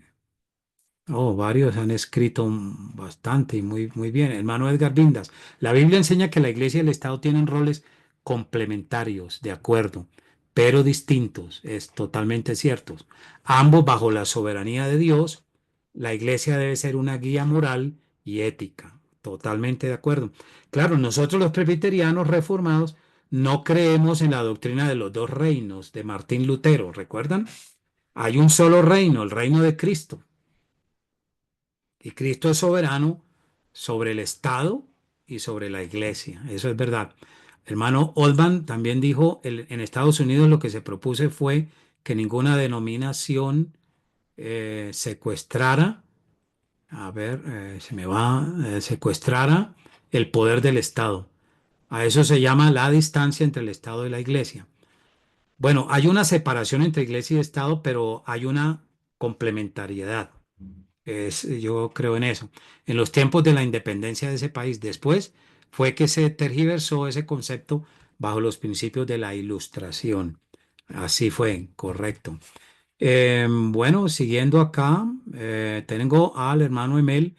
Oh, varios han escrito bastante y muy, muy bien. Hermano Edgar Vindas, la Biblia enseña que la iglesia y el Estado tienen roles complementarios, de acuerdo, pero distintos, es totalmente cierto. Ambos bajo la soberanía de Dios, la iglesia debe ser una guía moral y ética, totalmente de acuerdo. Claro, nosotros los presbiterianos reformados no creemos en la doctrina de los dos reinos de Martín Lutero, ¿recuerdan? Hay un solo reino, el reino de Cristo. Y Cristo es soberano sobre el Estado y sobre la iglesia. Eso es verdad. Hermano Oldman también dijo, en Estados Unidos lo que se propuso fue que ninguna denominación secuestrara, a ver, se me va, secuestrara el poder del Estado. A eso se llama la distancia entre el Estado y la iglesia. Bueno, hay una separación entre iglesia y Estado, pero hay una complementariedad. Yo creo en eso. En los tiempos de la independencia de ese país, después fue que se tergiversó ese concepto bajo los principios de la Ilustración. Así fue, correcto. Bueno, siguiendo acá, tengo al hermano Emel.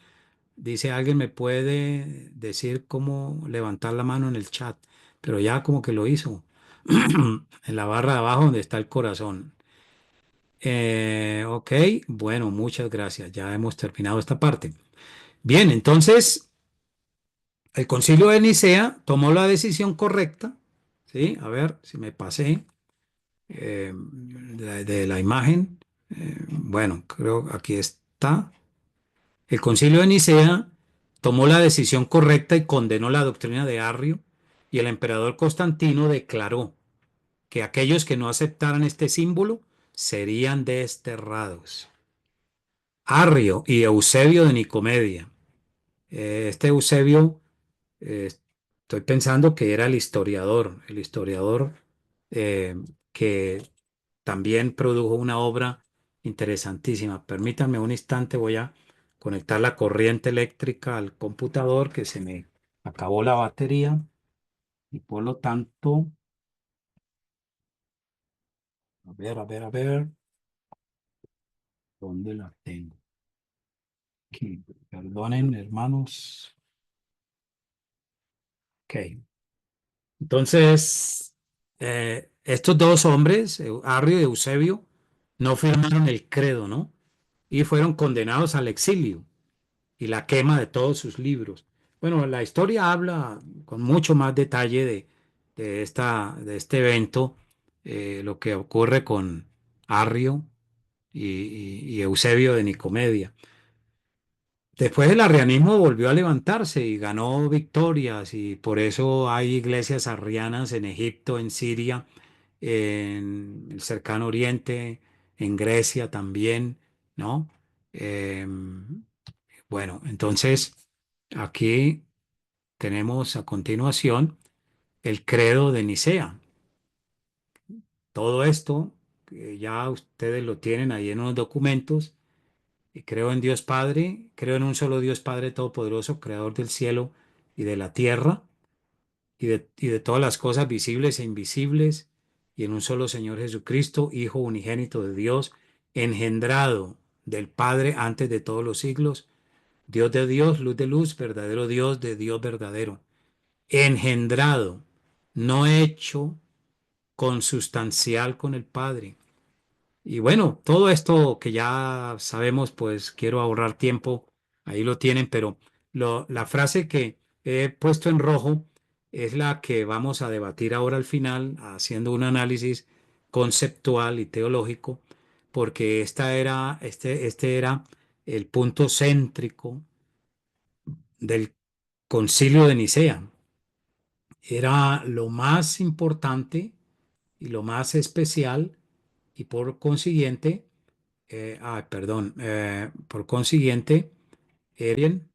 Dice, ¿alguien me puede decir cómo levantar la mano en el chat? Pero ya como que lo hizo. En la barra de abajo donde está el corazón. Ok, bueno, muchas gracias. Ya hemos terminado esta parte. Bien, entonces el concilio de Nicea tomó la decisión correcta, ¿sí? A ver si me pasé de la imagen. Bueno, creo que aquí está. El concilio de Nicea tomó la decisión correcta y condenó la doctrina de Arrio, y el emperador Constantino declaró que aquellos que no aceptaran este símbolo serían desterrados. Arrio y Eusebio de Nicomedia. Este Eusebio, eh, estoy pensando que era el historiador eh, que también produjo una obra interesantísima. Permítanme un instante, voy a conectar la corriente eléctrica al computador que se me acabó la batería y por lo tanto, a ver, ¿dónde la tengo? Aquí, perdonen, hermanos. Ok. Entonces, estos dos hombres, Arrio y Eusebio, no firmaron el credo, ¿no? Y fueron condenados al exilio y la quema de todos sus libros. Bueno, la historia habla con mucho más detalle de este evento, lo que ocurre con Arrio y Eusebio de Nicomedia. Después el arrianismo volvió a levantarse y ganó victorias y por eso hay iglesias arrianas en Egipto, en Siria, en el cercano Oriente, en Grecia también, ¿no? Bueno, entonces aquí tenemos a continuación el credo de Nicea. Todo esto que ya ustedes lo tienen ahí en unos documentos. Y creo en Dios Padre, creo en un solo Dios Padre Todopoderoso, Creador del cielo y de la tierra y de todas las cosas visibles e invisibles, y en un solo Señor Jesucristo, Hijo unigénito de Dios, engendrado del Padre antes de todos los siglos, Dios de Dios, luz de luz, verdadero Dios de Dios verdadero, engendrado, no hecho consustancial con el Padre. Y bueno, todo esto que ya sabemos, pues quiero ahorrar tiempo, ahí lo tienen, pero la frase que he puesto en rojo es la que vamos a debatir ahora al final, haciendo un análisis conceptual y teológico, porque este era el punto céntrico del Concilio de Nicea. Era lo más importante y lo más especial y por consiguiente, perdón, por consiguiente, bien.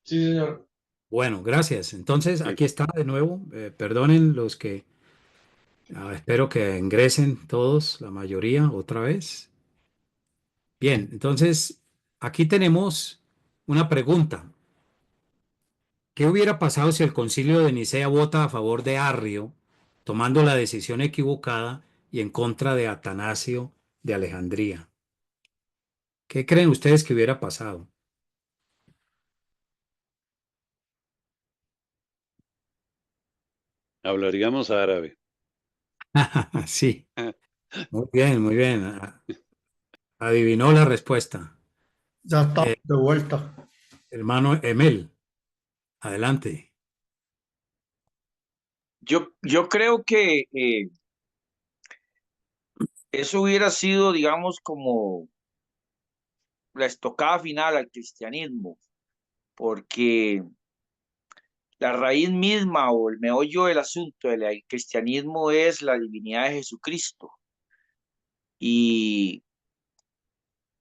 Sí, señor. Bueno, gracias. Entonces, Ok. aquí está de nuevo. Perdonen los que espero que ingresen todos, la mayoría, otra vez. Bien, entonces, aquí tenemos una pregunta. ¿Qué hubiera pasado si el concilio de Nicea vota a favor de Arrio, tomando la decisión equivocada y en contra de Atanasio de Alejandría? ¿Qué creen ustedes que hubiera pasado? Hablaríamos árabe. Sí, muy bien, muy bien. Adivinó la respuesta. Ya está, Eh, de vuelta. hermano Emel, adelante. Yo creo que eso hubiera sido, digamos, como la estocada final al cristianismo, porque la raíz misma o el meollo del asunto del cristianismo es la divinidad de Jesucristo. Y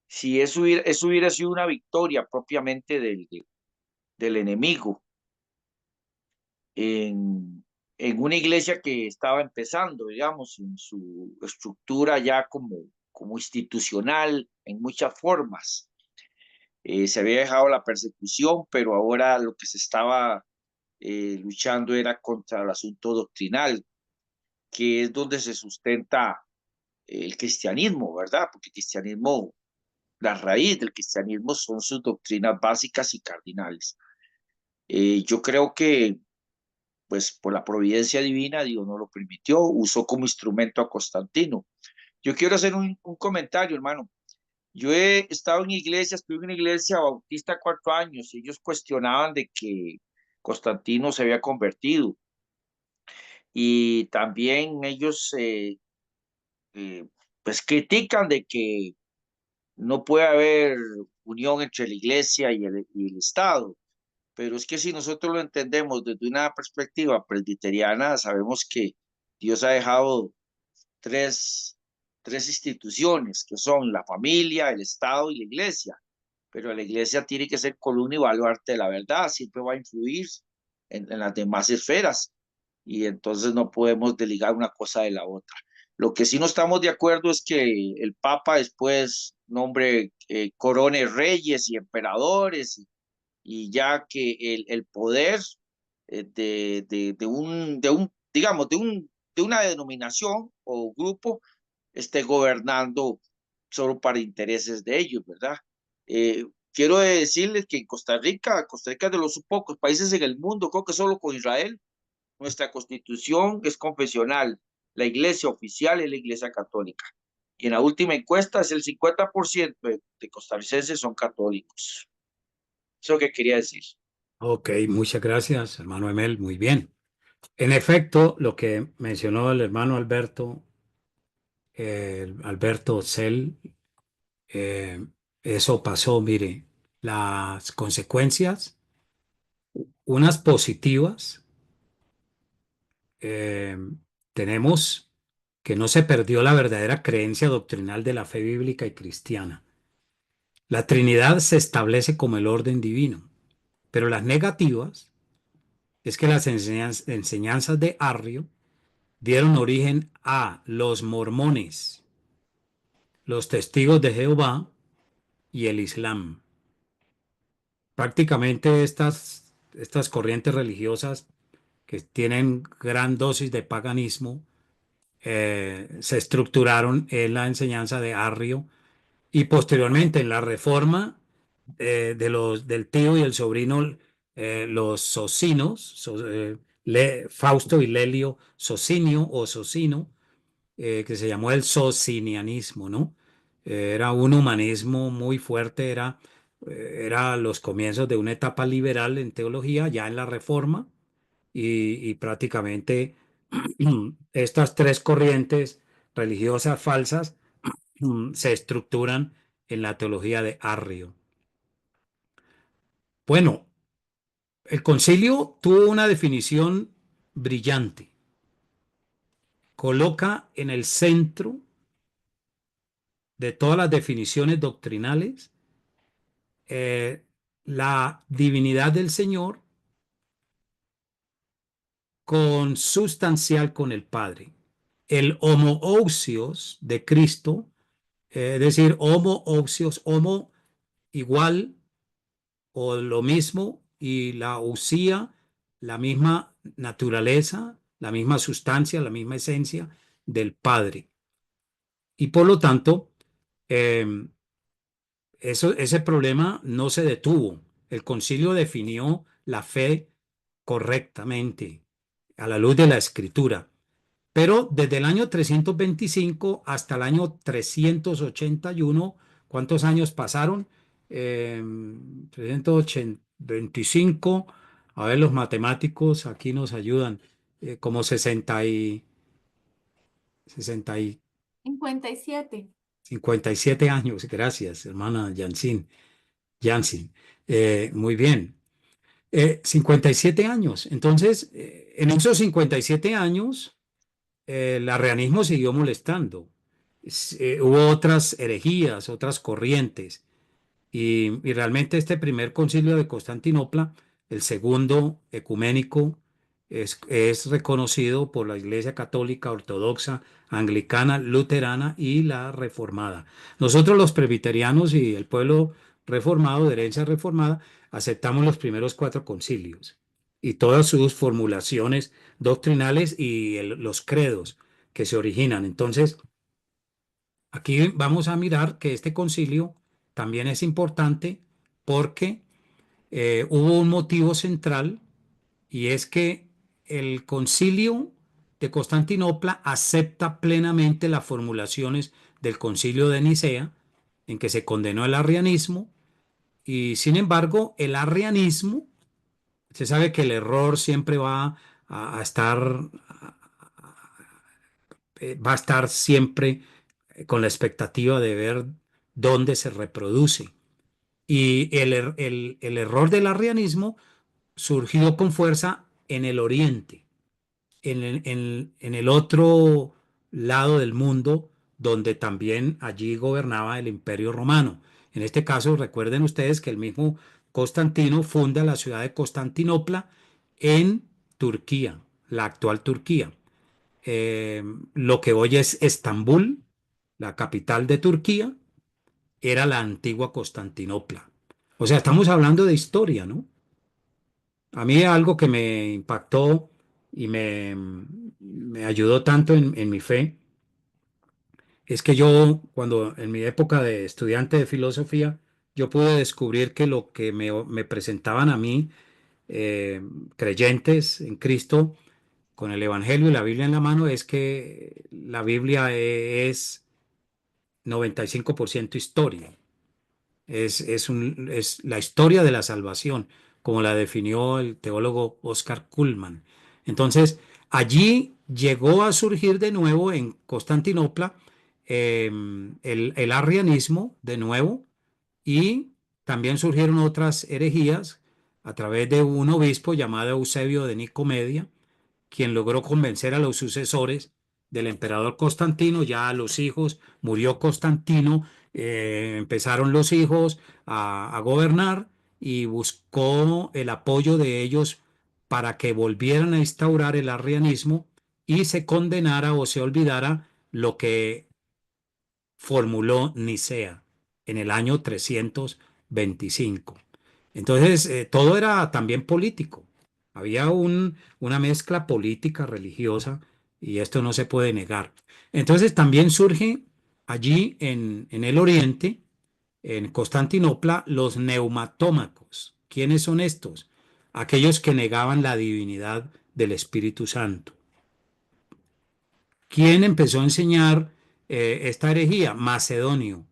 si eso hubiera sido una victoria propiamente del enemigo en una iglesia que estaba empezando, digamos, en su estructura ya como institucional en muchas formas. Se había dejado la persecución, pero ahora lo que se estaba luchando era contra el asunto doctrinal, que es donde se sustenta el cristianismo, ¿verdad? Porque el cristianismo, la raíz del cristianismo son sus doctrinas básicas y cardinales. Yo creo que, pues, por la providencia divina, Dios no lo permitió, usó como instrumento a Constantino. Yo quiero hacer un comentario, hermano. Yo he estado en iglesias, estuve en una iglesia bautista 4 años y ellos cuestionaban de que Constantino se había convertido y también ellos eh, pues critican de que no puede haber unión entre la iglesia y el Estado, pero es que si nosotros lo entendemos desde una perspectiva presbiteriana, sabemos que Dios ha dejado tres, tres instituciones que son la familia, el Estado y la iglesia, pero la iglesia tiene que ser columna y baluarte de la verdad, siempre va a influir en las demás esferas y entonces no podemos desligar una cosa de la otra. Lo que sí no estamos de acuerdo es que el Papa después nombre corone reyes y emperadores y ya que el poder digamos, de una denominación o grupo esté gobernando solo para intereses de ellos, ¿verdad? Quiero decirles que en Costa Rica es de los pocos países en el mundo, creo que solo con Israel, nuestra constitución es confesional, la iglesia oficial es la iglesia católica. Y en la última encuesta es el 50% de costarricenses son católicos. Eso que quería decir. Ok, muchas gracias, hermano Emel, muy bien. En efecto, lo que mencionó el hermano Alberto, Alberto Cel, eh, eso pasó, mire, las consecuencias, unas positivas, eh, tenemos que no se perdió la verdadera creencia doctrinal de la fe bíblica y cristiana. La Trinidad se establece como el orden divino, pero las negativas es que las enseñanzas de Arrio dieron origen a los mormones, los testigos de Jehová y el Islam. Prácticamente estas corrientes religiosas que tienen gran dosis de paganismo se estructuraron en la enseñanza de Arrio y posteriormente en la reforma del tío y el sobrino, los socinos, Fausto y Lelio Socinio o Socino, que se llamó el socinianismo, ¿no? Era un humanismo muy fuerte, era los comienzos de una etapa liberal en teología, ya en la Reforma, y prácticamente estas tres corrientes religiosas falsas se estructuran en la teología de Arrio. Bueno, el concilio tuvo una definición brillante. Coloca en el centro de todas las definiciones doctrinales la divinidad del Señor consustancial con el Padre. El homoousios de Cristo, es decir, homoousios, homo igual o lo mismo, y la usía, la misma naturaleza, la misma sustancia, la misma esencia del Padre. Y por lo tanto, eh, ese problema no se detuvo. El concilio definió la fe correctamente a la luz de la escritura. Pero desde el año 325 hasta el año 381, ¿cuántos años pasaron? 325, a ver, los matemáticos aquí nos ayudan, como 60 y 57. 57 años. Gracias, hermana Jansin. Muy bien. 57 años. Entonces, en esos 57 años, el arrianismo siguió molestando. Hubo otras herejías, otras corrientes. Y realmente este primer concilio de Constantinopla, el segundo ecuménico, es reconocido por la Iglesia Católica, Ortodoxa, Anglicana, Luterana y la Reformada. Nosotros los presbiterianos y el pueblo reformado, de herencia reformada, aceptamos los primeros cuatro concilios y todas sus formulaciones doctrinales y los credos que se originan. Entonces, aquí vamos a mirar que este concilio también es importante porque hubo un motivo central, y es que el concilio de Constantinopla acepta plenamente las formulaciones del concilio de Nicea, en que se condenó el arrianismo, y sin embargo el arrianismo, se sabe que el error siempre va a estar siempre con la expectativa de ver dónde se reproduce. Y el error del arrianismo surgió con fuerza en el oriente, en el otro lado del mundo, donde también allí gobernaba el Imperio Romano. En este caso, recuerden ustedes que el mismo Constantino funda la ciudad de Constantinopla en Turquía, la actual Turquía. Lo que hoy es Estambul, la capital de Turquía, era la antigua Constantinopla. O sea, estamos hablando de historia, ¿no? A mí algo que me impactó y me ayudó tanto en mi fe es que yo, cuando en mi época de estudiante de filosofía, yo pude descubrir que lo que me presentaban a mí, eh, creyentes en Cristo, con el Evangelio y la Biblia en la mano, es que la Biblia es 95% historia. Es la historia de la salvación. como la definió el teólogo Oscar Cullmann. Entonces, allí llegó a surgir de nuevo en Constantinopla el arrianismo de nuevo, y también surgieron otras herejías a través de un obispo llamado Eusebio de Nicomedia, quien logró convencer a los sucesores del emperador Constantino. Ya a los hijos, murió Constantino, empezaron los hijos a gobernar, y buscó el apoyo de ellos para que volvieran a instaurar el arrianismo y se condenara o se olvidara lo que formuló Nicea en el año 325. Entonces, todo era también político. Había una mezcla política, religiosa, y esto no se puede negar. Entonces, también surge allí en el oriente, en Constantinopla, los neumatómacos. ¿Quiénes son estos? Aquellos que negaban la divinidad del Espíritu Santo. ¿Quién empezó a enseñar esta herejía? Macedonio,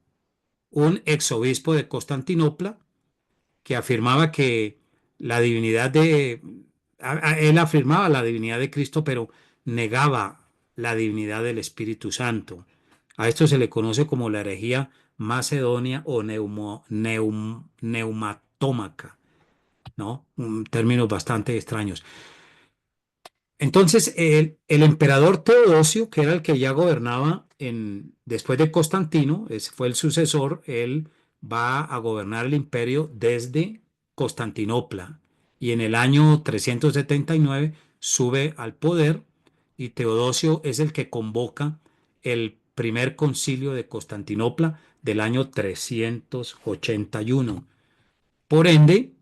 un exobispo de Constantinopla, que afirmaba que la divinidad él afirmaba la divinidad de Cristo, pero negaba la divinidad del Espíritu Santo. A esto se le conoce como la herejía macedonia o neumatómaca, ¿no? Términos bastante extraños. Entonces, el emperador Teodosio, que era el que ya gobernaba después de Constantino, ese fue el sucesor, él va a gobernar el imperio desde Constantinopla, y en el año 379 sube al poder, y Teodosio es el que convoca el primer concilio de Constantinopla del año 381. Por ende,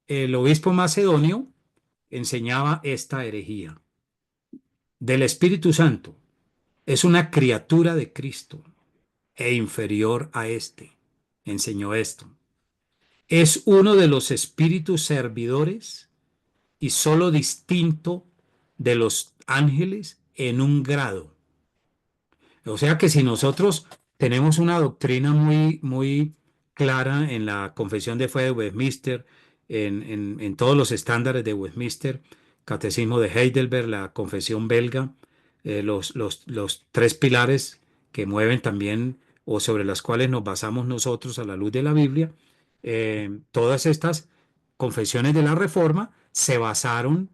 el obispo macedonio enseñaba esta herejía del Espíritu Santo. Es una criatura de Cristo e inferior a éste. Enseñó esto. Es uno de los espíritus servidores y solo distinto de los ángeles en un grado. O sea que si nosotros tenemos una doctrina muy clara en la Confesión de Fe de Westminster, en todos los estándares de Westminster, Catecismo de Heidelberg, la Confesión belga, los tres pilares que mueven también o sobre las cuales nos basamos nosotros a la luz de la Biblia, todas estas confesiones de la Reforma se basaron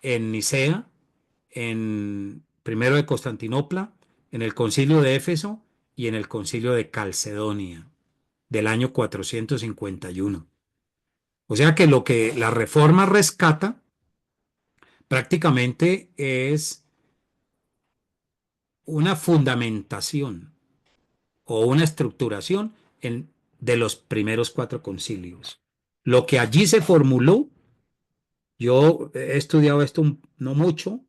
en Nicea, en primero de Constantinopla, en el concilio de Éfeso y en el concilio de Calcedonia del año 451. O sea que lo que la Reforma rescata prácticamente es una fundamentación o una estructuración de los primeros cuatro concilios. Lo que allí se formuló, yo he estudiado esto no mucho,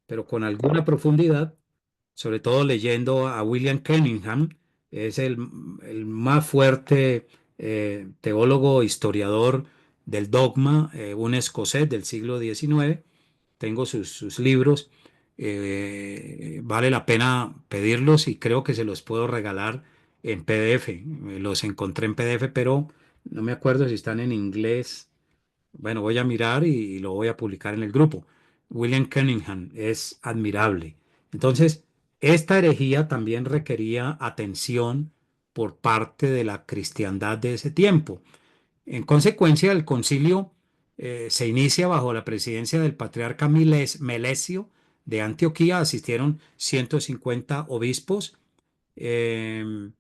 pero con alguna profundidad, sobre todo leyendo a William Cunningham. Es el más fuerte teólogo, historiador del dogma, un escocés del siglo XIX. Tengo sus libros, vale la pena pedirlos y creo que se los puedo regalar en PDF. Los encontré en PDF, pero no me acuerdo si están en inglés. Bueno, voy a mirar y lo voy a publicar en el grupo. William Cunningham es admirable. Entonces, esta herejía también requería atención por parte de la cristiandad de ese tiempo. En consecuencia, el concilio se inicia bajo la presidencia del patriarca Melesio de Antioquía. Asistieron 150 obispos. Eh,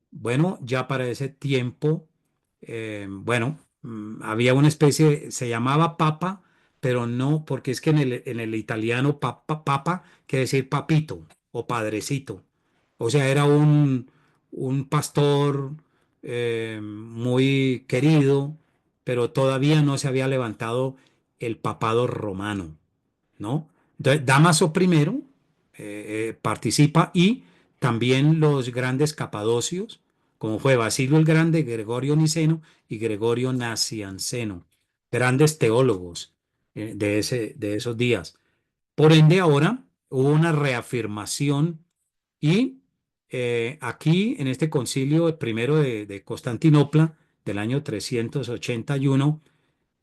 bueno, ya para ese tiempo, había una especie, se llamaba papa, pero no, porque es que en el italiano papa quiere decir papito o padrecito. O sea, era un pastor muy querido, pero todavía no se había levantado el papado romano, ¿no? Entonces, Dámaso primero participa, y también los grandes capadocios, como fue Basilio el Grande, Gregorio Niceno y Gregorio Nacianceno, grandes teólogos de esos días. Por ende, ahora hubo una reafirmación, y aquí en este concilio primero de Constantinopla del año 381,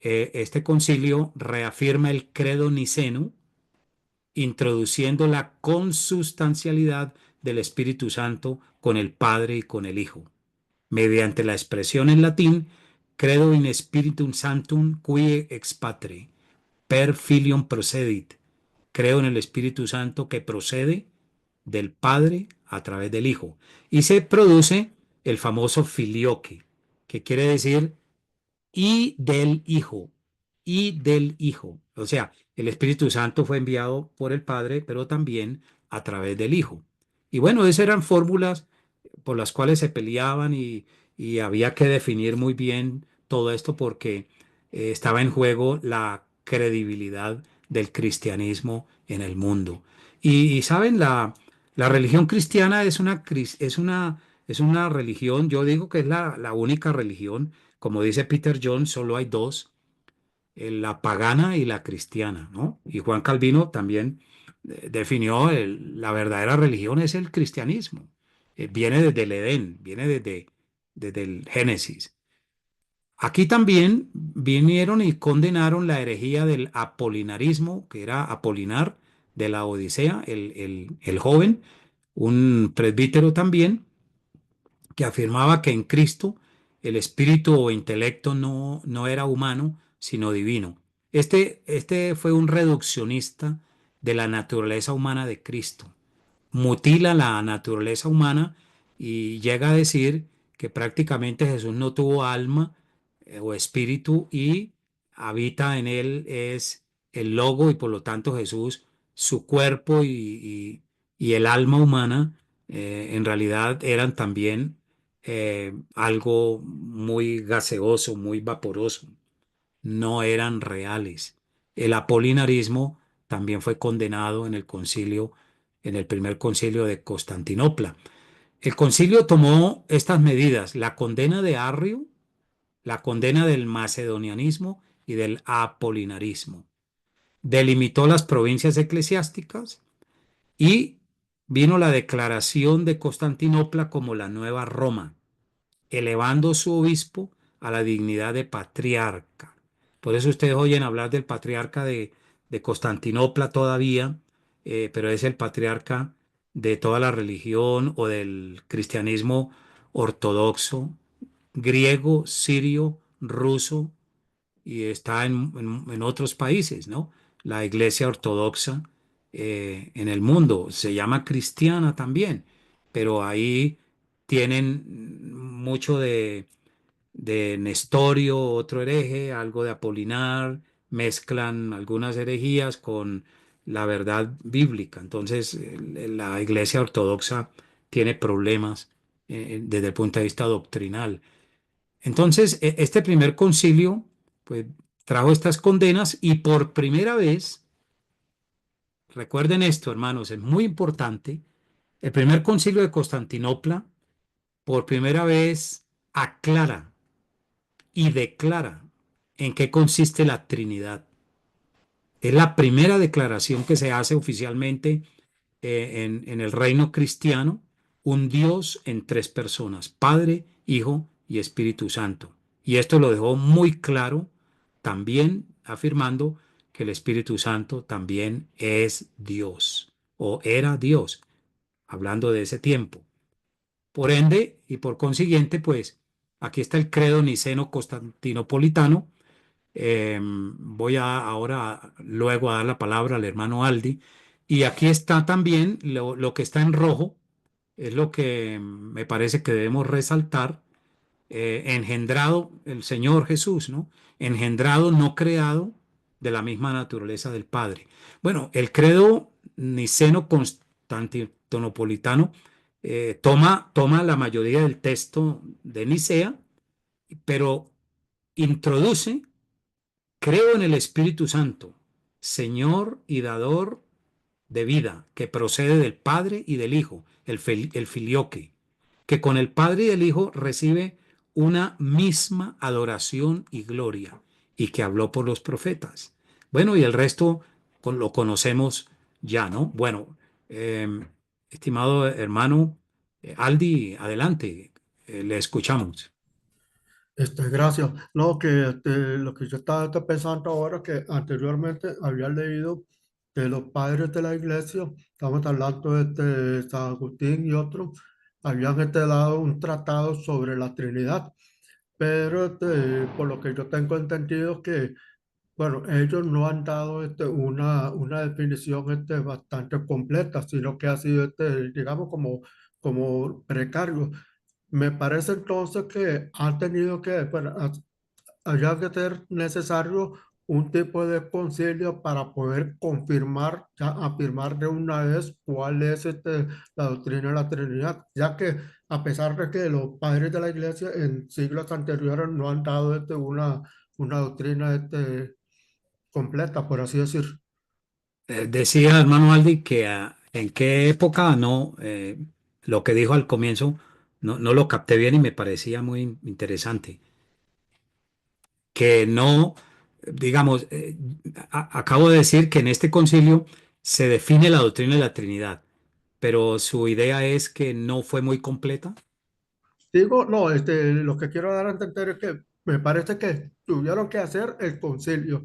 este concilio reafirma el credo niceno, introduciendo la consustancialidad del Espíritu Santo con el Padre y con el Hijo, mediante la expresión en latín Credo in Spiritum Sanctum qui ex patre, per filium procedit. Creo en el Espíritu Santo que procede del Padre a través del Hijo. Y se produce el famoso filioque, que quiere decir y del Hijo, y del Hijo. O sea, el Espíritu Santo fue enviado por el Padre, pero también a través del Hijo. Y bueno, esas eran fórmulas por las cuales se peleaban y había que definir muy bien todo esto porque estaba en juego la credibilidad del cristianismo en el mundo. Y saben, la religión cristiana es una religión, yo digo que es la única religión, como dice Peter Jones, solo hay dos, la pagana y la cristiana, ¿no? Y Juan Calvino también definió la verdadera religión es el cristianismo. Viene desde el Edén, viene desde el Génesis. Aquí también vinieron y condenaron la herejía del apolinarismo, que era Apolinar de la Odisea, el joven, un presbítero también, que afirmaba que en Cristo el espíritu o intelecto no era humano, sino divino. Este fue un reduccionista de la naturaleza humana de Cristo. Mutila la naturaleza humana y llega a decir que prácticamente Jesús no tuvo alma o espíritu y habita en él es el logo y por lo tanto Jesús, su cuerpo y el alma humana en realidad eran también algo muy gaseoso, muy vaporoso, no eran reales. El apolinarismo también fue condenado en el concilio, en el primer concilio de Constantinopla. El concilio tomó estas medidas, la condena de Arrio, la condena del macedonianismo y del apolinarismo. Delimitó las provincias eclesiásticas y vino la declaración de Constantinopla como la nueva Roma, elevando su obispo a la dignidad de patriarca. Por eso ustedes oyen hablar del patriarca de Constantinopla todavía, pero es el patriarca de toda la religión o del cristianismo ortodoxo, griego, sirio, ruso, y está en otros países, ¿no? La iglesia ortodoxa en el mundo se llama cristiana también, pero ahí tienen mucho de Nestorio, otro hereje, algo de Apolinar, mezclan algunas herejías con la verdad bíblica. Entonces, la iglesia ortodoxa tiene problemas desde el punto de vista doctrinal. Entonces, este primer concilio, pues, trajo estas condenas y por primera vez, recuerden esto, hermanos, es muy importante, el primer concilio de Constantinopla, por primera vez, aclara y declara en qué consiste la Trinidad. Es la primera declaración que se hace oficialmente en el reino cristiano, un Dios en tres personas, Padre, Hijo y Espíritu Santo. Y esto lo dejó muy claro, también afirmando que el Espíritu Santo también es Dios o era Dios, hablando de ese tiempo. Por ende y por consiguiente, pues aquí está el credo niceno-constantinopolitano. Voy ahora luego a dar la palabra al hermano Aldi. Y aquí está también lo que está en rojo, es lo que me parece que debemos resaltar. Engendrado el Señor Jesús, ¿no? Engendrado, no creado, de la misma naturaleza del Padre. Bueno, el credo niceno-constantinopolitano toma la mayoría del texto de Nicea, pero introduce: creo en el Espíritu Santo, Señor y dador de vida, que procede del Padre y del Hijo, el filioque, que con el Padre y el Hijo recibe una misma adoración y gloria, y que habló por los profetas. Bueno, y el resto lo conocemos ya, ¿no? Bueno, eh, estimado hermano Aldi, adelante, le escuchamos. Gracias. No, que lo que yo estaba pensando ahora, que anteriormente había leído que los padres de la iglesia, estamos hablando de San Agustín y otros, habían dado un tratado sobre la Trinidad, pero por lo que yo tengo entendido que, bueno, ellos no han dado una definición bastante completa, sino que ha sido, digamos, como precario. Me parece entonces que han tenido que, bueno, haya que ser necesario un tipo de concilio para poder confirmar, ya afirmar de una vez cuál es la doctrina de la Trinidad, ya que a pesar de que los padres de la iglesia en siglos anteriores no han dado una doctrina completa, por así decir. Decía hermano Aldi que en qué época no, lo que dijo al comienzo no lo capté bien y me parecía muy interesante. Que no, digamos, acabo de decir que en este concilio se define la doctrina de la Trinidad, pero su idea es que no fue muy completa. Digo, no, lo que quiero dar a entender es que me parece que tuvieron que hacer el concilio.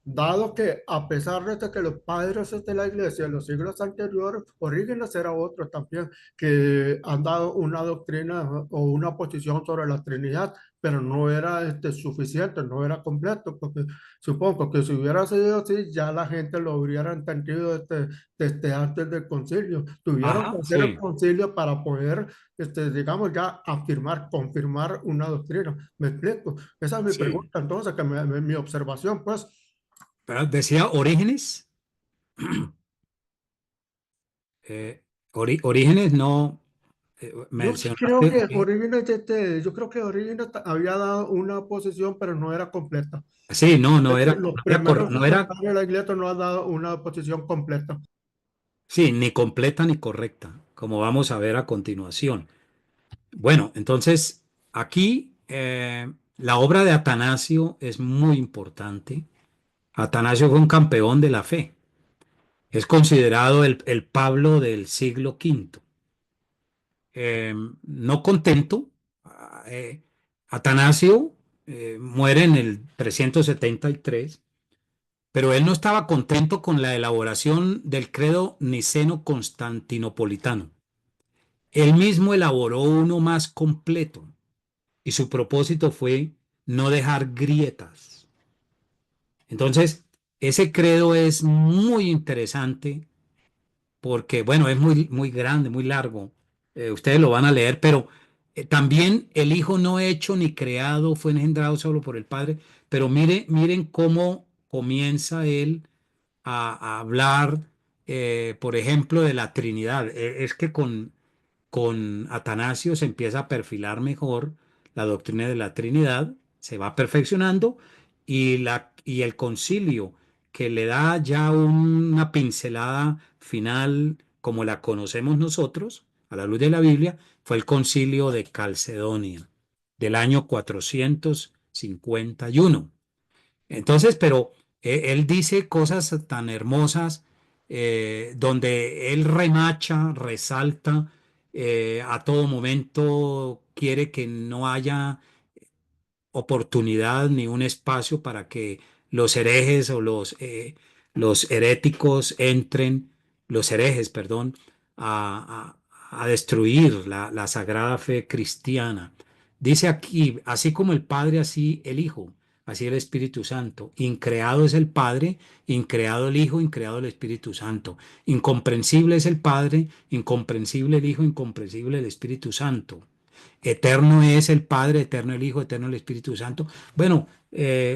Dado que a pesar de que los padres de la iglesia en los siglos anteriores, Orígenes era otro también, que han dado una doctrina o una posición sobre la Trinidad, pero no era suficiente, no era completo, porque supongo que si hubiera sido así, ya la gente lo hubiera entendido desde antes del concilio. Tuvieron que Ajá, hacer el sí, concilio para poder, digamos, ya afirmar, confirmar una doctrina. ¿Me explico? Esa es mi sí. pregunta, entonces, mi observación, pues. Pero decía Orígenes, Orígenes no Yo creo mencionaste. que Orígenes, yo creo que Orígenes había dado una posición, pero no era completa. Sí, no era, Los no primeros era, padres de la iglesia no han dado una posición completa. sí, ni completa ni correcta, como vamos a ver a continuación. Bueno, entonces aquí la obra de Atanasio es muy importante. Atanasio fue un campeón de la fe. Es considerado el Pablo del siglo V. No contento, eh, Atanasio muere en el 373, pero él no estaba contento con la elaboración del credo niceno-constantinopolitano. Él mismo elaboró uno más completo y su propósito fue no dejar grietas. Entonces, ese credo es muy interesante porque, bueno, es muy grande, muy largo. Ustedes lo van a leer, pero también el Hijo no hecho ni creado fue engendrado solo por el Padre. Pero miren cómo comienza él a hablar, por ejemplo, de la Trinidad. Es que con Atanasio se empieza a perfilar mejor la doctrina de la Trinidad, se va perfeccionando y el concilio que le da ya una pincelada final como la conocemos nosotros, a la luz de la Biblia, fue el concilio de Calcedonia del año 451. Entonces, pero él dice cosas tan hermosas donde él remacha, resalta, a todo momento quiere que no haya oportunidad ni un espacio para que los herejes o los heréticos entren, los herejes, perdón, a destruir la sagrada fe cristiana. Dice aquí, así como el Padre, así el Hijo, así el Espíritu Santo. Increado es el Padre, increado el Hijo, increado el Espíritu Santo. Incomprensible es el Padre, incomprensible el Hijo, incomprensible el Espíritu Santo. Eterno es el Padre, eterno el Hijo, eterno el Espíritu Santo. Bueno,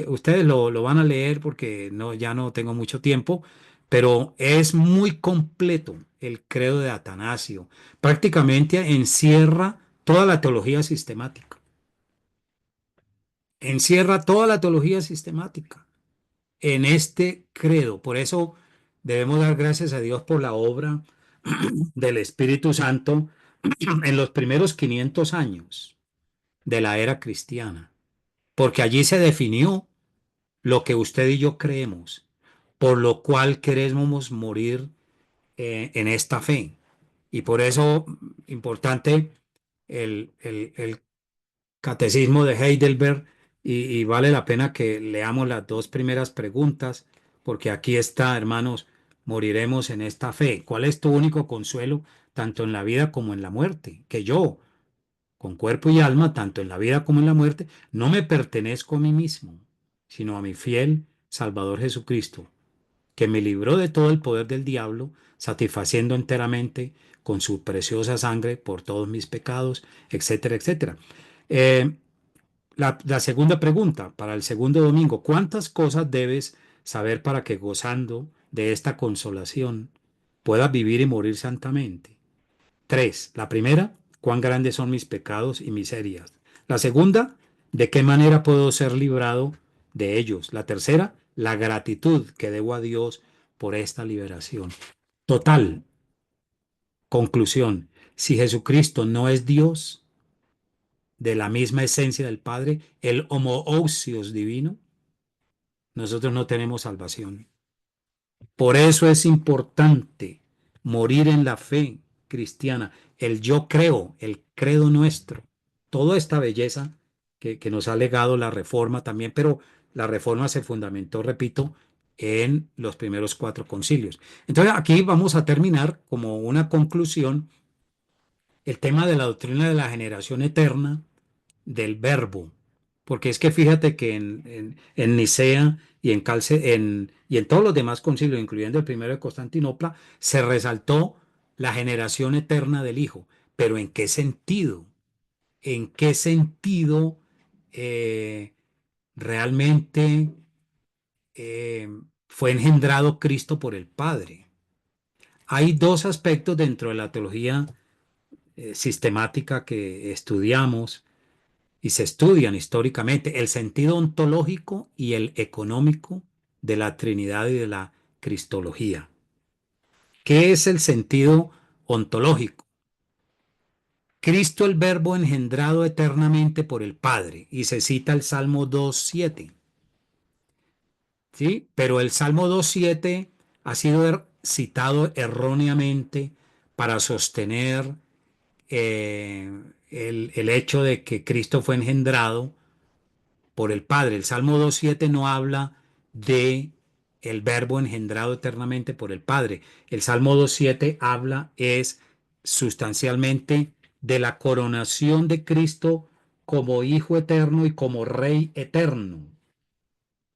ustedes lo van a leer porque no, ya no tengo mucho tiempo, pero es muy completo el credo de Atanasio. Prácticamente encierra toda la teología sistemática. Encierra toda la teología sistemática en este credo. Por eso debemos dar gracias a Dios por la obra del Espíritu Santo en los primeros 500 años de la era cristiana, porque allí se definió lo que usted y yo creemos, por lo cual queremos morir en esta fe. Y por eso, importante, el Catecismo de Heidelberg y vale la pena que leamos las dos primeras preguntas, porque aquí está, hermanos, moriremos en esta fe. ¿Cuál es tu único consuelo, tanto en la vida como en la muerte? Que yo, con cuerpo y alma, tanto en la vida como en la muerte, no me pertenezco a mí mismo, sino a mi fiel Salvador Jesucristo, que me libró de todo el poder del diablo, satisfaciendo enteramente con su preciosa sangre por todos mis pecados, etcétera, etcétera. Eh, la segunda pregunta para el segundo domingo: ¿cuántas cosas debes saber para que, gozando de esta consolación, puedas vivir y morir santamente? Tres. La primera: ¿cuán grandes son mis pecados y miserias? La segunda: ¿de qué manera puedo ser librado de ellos? La tercera: la gratitud que debo a Dios por esta liberación. Total. Conclusión: si Jesucristo no es Dios, de la misma esencia del Padre, el homoousios divino, nosotros no tenemos salvación. Por eso es importante morir en la fe cristiana, el yo creo, el credo nuestro, toda esta belleza que nos ha legado la Reforma también, pero la Reforma se fundamentó, repito, en los primeros cuatro concilios. Entonces aquí vamos a terminar como una conclusión el tema de la doctrina de la generación eterna del verbo, porque es que fíjate que en Nicea y y en todos los demás concilios, incluyendo el primero de Constantinopla, se resaltó la generación eterna del Hijo. Pero ¿en qué sentido? ¿En qué sentido eh, realmente eh, fue engendrado Cristo por el Padre? Hay dos aspectos dentro de la teología sistemática que estudiamos y se estudian históricamente: el sentido ontológico y el económico de la Trinidad y de la Cristología. ¿Qué es el sentido ontológico? Cristo el Verbo engendrado eternamente por el Padre, y se cita el Salmo 2.7, ¿sí? Pero el Salmo 2.7 ha sido citado erróneamente para sostener el hecho de que Cristo fue engendrado por el Padre. El Salmo 2.7 no habla de el Verbo engendrado eternamente por el Padre. El Salmo 2.7 habla es sustancialmente de la coronación de Cristo como Hijo eterno y como Rey eterno.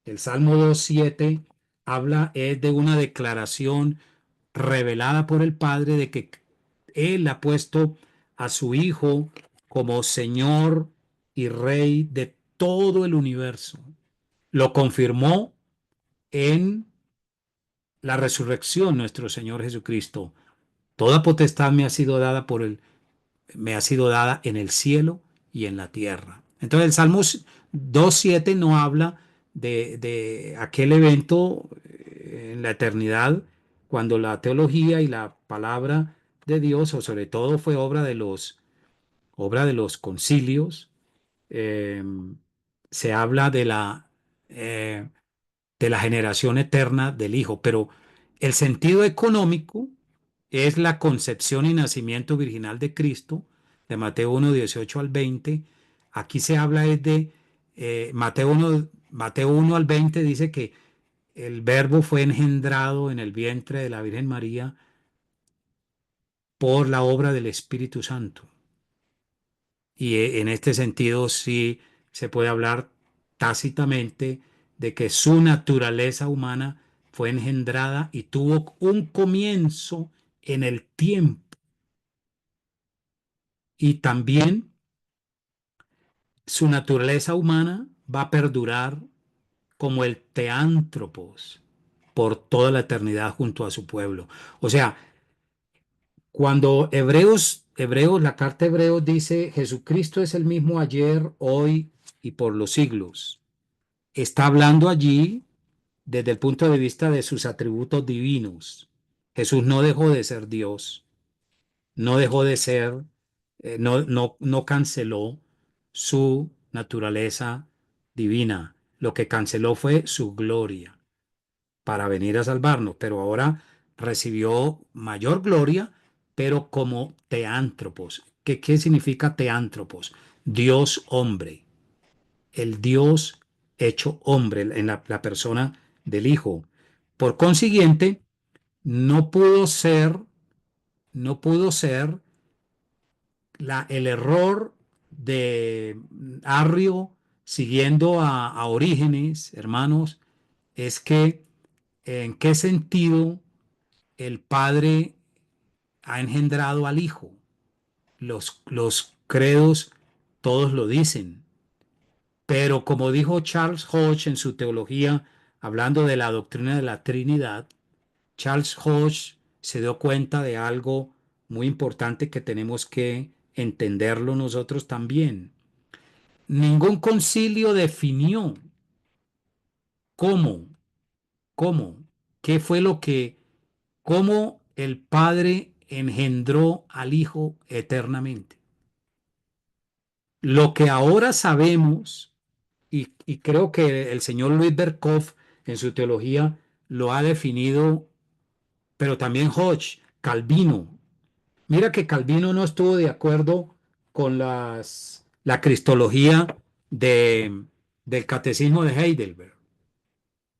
El Salmo 2.7 habla es de una declaración revelada por el Padre de que Él ha puesto a su Hijo como Señor y Rey de todo el universo. Lo confirmó en la resurrección nuestro Señor Jesucristo. Toda potestad me ha sido dada en el cielo y en la tierra. Entonces el Salmo 2.7 no habla de aquel evento en la eternidad, cuando la teología y la palabra de Dios, o sobre todo fue obra de los concilios. eh, Se habla eh, de la generación eterna del Hijo, pero el sentido económico es la concepción y nacimiento virginal de Cristo, de Mateo 1:18 al 20. Aquí se habla es de Mateo 1 al 20 dice que el Verbo fue engendrado en el vientre de la Virgen María por la obra del Espíritu Santo. Y en este sentido sí se puede hablar tácitamente de que su naturaleza humana fue engendrada y tuvo un comienzo en el tiempo. Y también su naturaleza humana va a perdurar como el teántropos por toda la eternidad junto a su pueblo. O sea, cuando Hebreos, la carta de Hebreos dice: Jesucristo es el mismo ayer, hoy y por los siglos, está hablando allí desde el punto de vista de sus atributos divinos. Jesús no dejó de ser Dios, no dejó de ser, no canceló su naturaleza divina. Lo que canceló fue su gloria para venir a salvarnos, pero ahora recibió mayor gloria, pero como teántropos. ¿Qué significa teántropos? Dios hombre, el Dios hecho hombre en la persona del Hijo. Por consiguiente, no pudo ser, no pudo ser el error de Arrio siguiendo a Orígenes, hermanos, es que en qué sentido el Padre ha engendrado al Hijo. Los credos todos lo dicen, pero como dijo Charles Hodge en su teología, hablando de la doctrina de la Trinidad, Charles Hodge se dio cuenta de algo muy importante que tenemos que entenderlo nosotros también. Ningún concilio definió cómo, cómo, qué fue lo que, cómo el Padre engendró al Hijo eternamente. Lo que ahora sabemos, y creo que el señor Luis Berkhoff en su teología lo ha definido, pero también Hodge, Calvino. Mira que Calvino no estuvo de acuerdo con la cristología del catecismo de Heidelberg.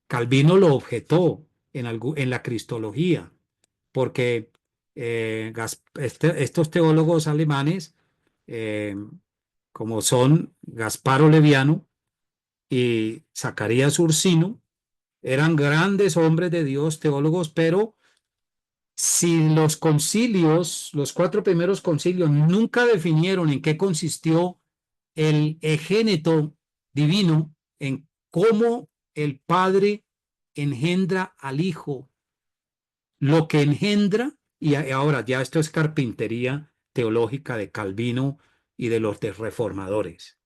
Calvino lo objetó en la cristología, porque estos teólogos alemanes, eh, como son Gasparo Leviano y Zacarías Ursino, eran grandes hombres de Dios, teólogos, pero si los concilios, los cuatro primeros concilios, nunca definieron en qué consistió el egéneto divino, en cómo el Padre engendra al Hijo, lo que engendra, y ahora ya esto es carpintería teológica de Calvino y de los reformadores,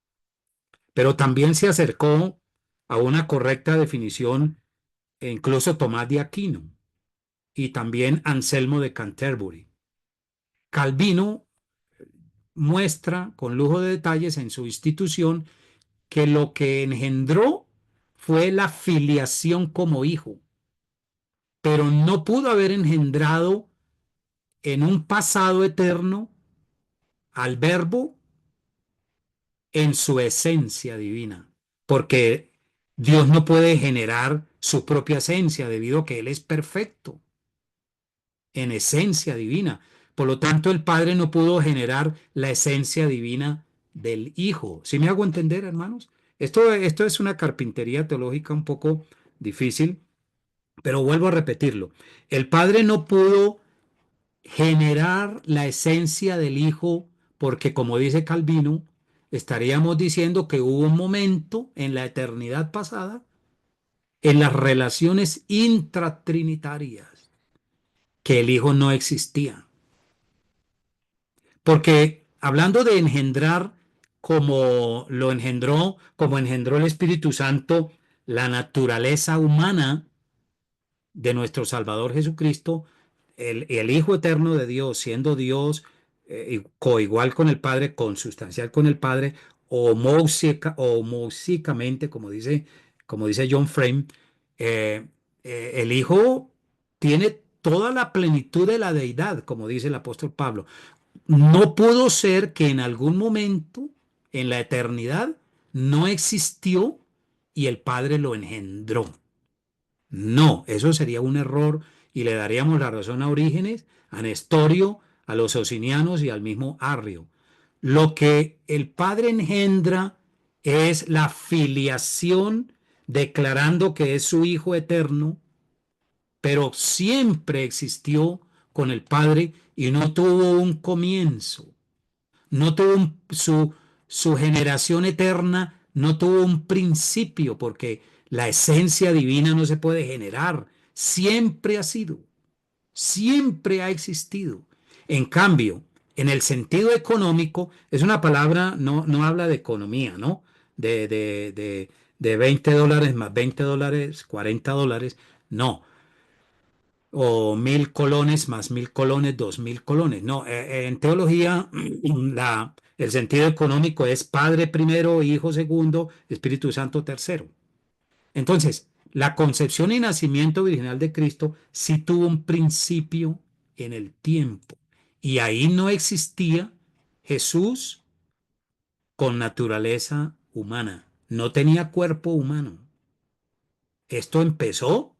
pero también se acercó a una correcta definición e incluso Tomás de Aquino y también Anselmo de Canterbury. Calvino muestra con lujo de detalles en su institución que lo que engendró fue la filiación como hijo, pero no pudo haber engendrado en un pasado eterno al verbo en su esencia divina, porque Dios no puede generar su propia esencia debido a que Él es perfecto en esencia divina. Por lo tanto, el Padre no pudo generar la esencia divina del Hijo. ¿Sí me hago entender, hermanos? Esto es una carpintería teológica un poco difícil, pero vuelvo a repetirlo. El Padre no pudo generar la esencia del Hijo porque, como dice Calvino, estaríamos diciendo que hubo un momento en la eternidad pasada en las relaciones intratrinitarias que el Hijo no existía. Porque hablando de engendrar como lo engendró, como engendró el Espíritu Santo, la naturaleza humana de nuestro Salvador Jesucristo, el Hijo eterno de Dios, siendo Dios, coigual con el Padre, consustancial con el Padre, homosícamente, como dice John Frame, el Hijo tiene toda la plenitud de la deidad, como dice el apóstol Pablo. No pudo ser que en algún momento en la eternidad no existió y el Padre lo engendró. No, eso sería un error y le daríamos la razón a Orígenes, a Nestorio, a los socinianos y al mismo Arrio. Lo que el Padre engendra es la filiación, declarando que es su Hijo eterno, pero siempre existió con el Padre y no tuvo un comienzo, no tuvo su generación eterna, no tuvo un principio, porque la esencia divina no se puede generar, siempre ha sido, siempre ha existido. En cambio, en el sentido económico, es una palabra, no habla de economía, ¿no? De $20 más $20, $40, no, o 1.000 colones más 1.000 colones, 2.000 colones. No, en teología el sentido económico es Padre primero, Hijo segundo, Espíritu Santo tercero. Entonces, la concepción y nacimiento virginal de Cristo sí tuvo un principio en el tiempo y ahí no existía Jesús con naturaleza humana. No tenía cuerpo humano. Esto empezó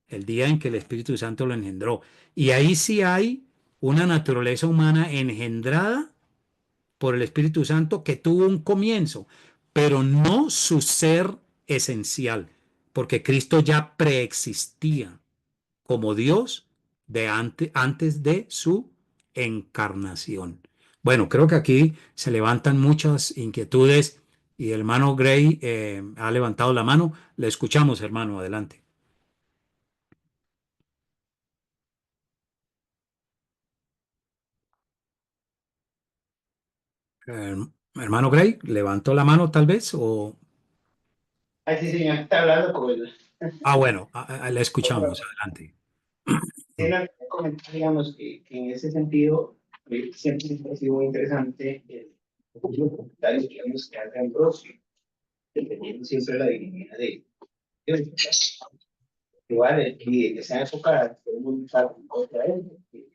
el día en que el Espíritu Santo lo engendró. Y ahí sí hay una naturaleza humana engendrada por el Espíritu Santo que tuvo un comienzo, pero no su ser esencial, porque Cristo ya preexistía como Dios antes de su encarnación. Bueno, creo que aquí se levantan muchas inquietudes y el hermano Gray ha levantado la mano. Le escuchamos, hermano, adelante. Eh, Hermano Gray, ¿levantó la mano tal vez? O... Ay, sí, señor, está hablando con él. bueno, le escuchamos, adelante. Quisiera comentar, digamos, que en ese sentido, siempre me ha sido muy interesante los comentarios, digamos, que hace Ambrosio, dependiendo siempre de la divinidad de Dios. Igual, que en esa época podemos usar contra él, que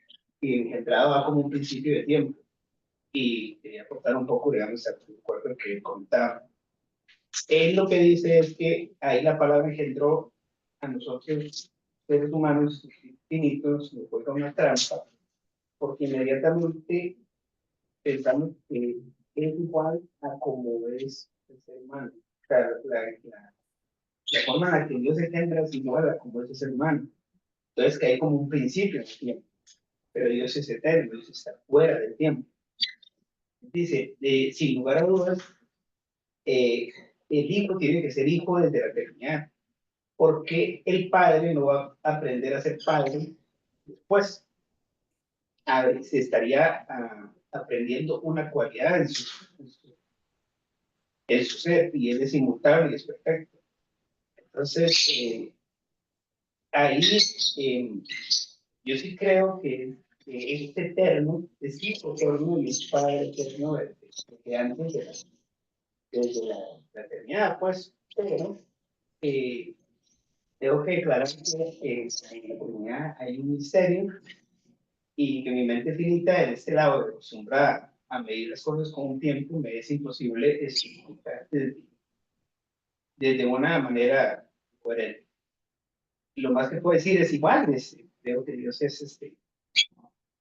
engendraba como un principio de tiempo. Y quería aportar un poco, digamos, a tu cuerpo que contaba. Él lo que dice es que ahí la palabra engendró a nosotros, seres humanos finitos, nos fue una trampa, porque inmediatamente pensamos que es igual a como es el ser humano. O sea, la forma en la que Dios engendra es igual a como es el ser humano. Entonces, que hay como un principio en el tiempo, pero Dios es eterno, Dios está fuera del tiempo. Dice, sin lugar a dudas, el hijo tiene que ser hijo desde la eternidad, porque el padre no va a aprender a ser padre después. Se estaría aprendiendo una cualidad en su ser, y él es inmutable y es perfecto. Entonces, ahí yo sí creo que este eterno es hijo eterno y es padre eterno desde antes desde la eternidad, pues, pero tengo que declarar que en la comunidad hay un misterio y que mi mente finita en este lado, acostumbrada a medir las cosas con un tiempo, me es imposible explicar desde una manera coherente. Y lo más que puedo decir es igual, creo que Dios es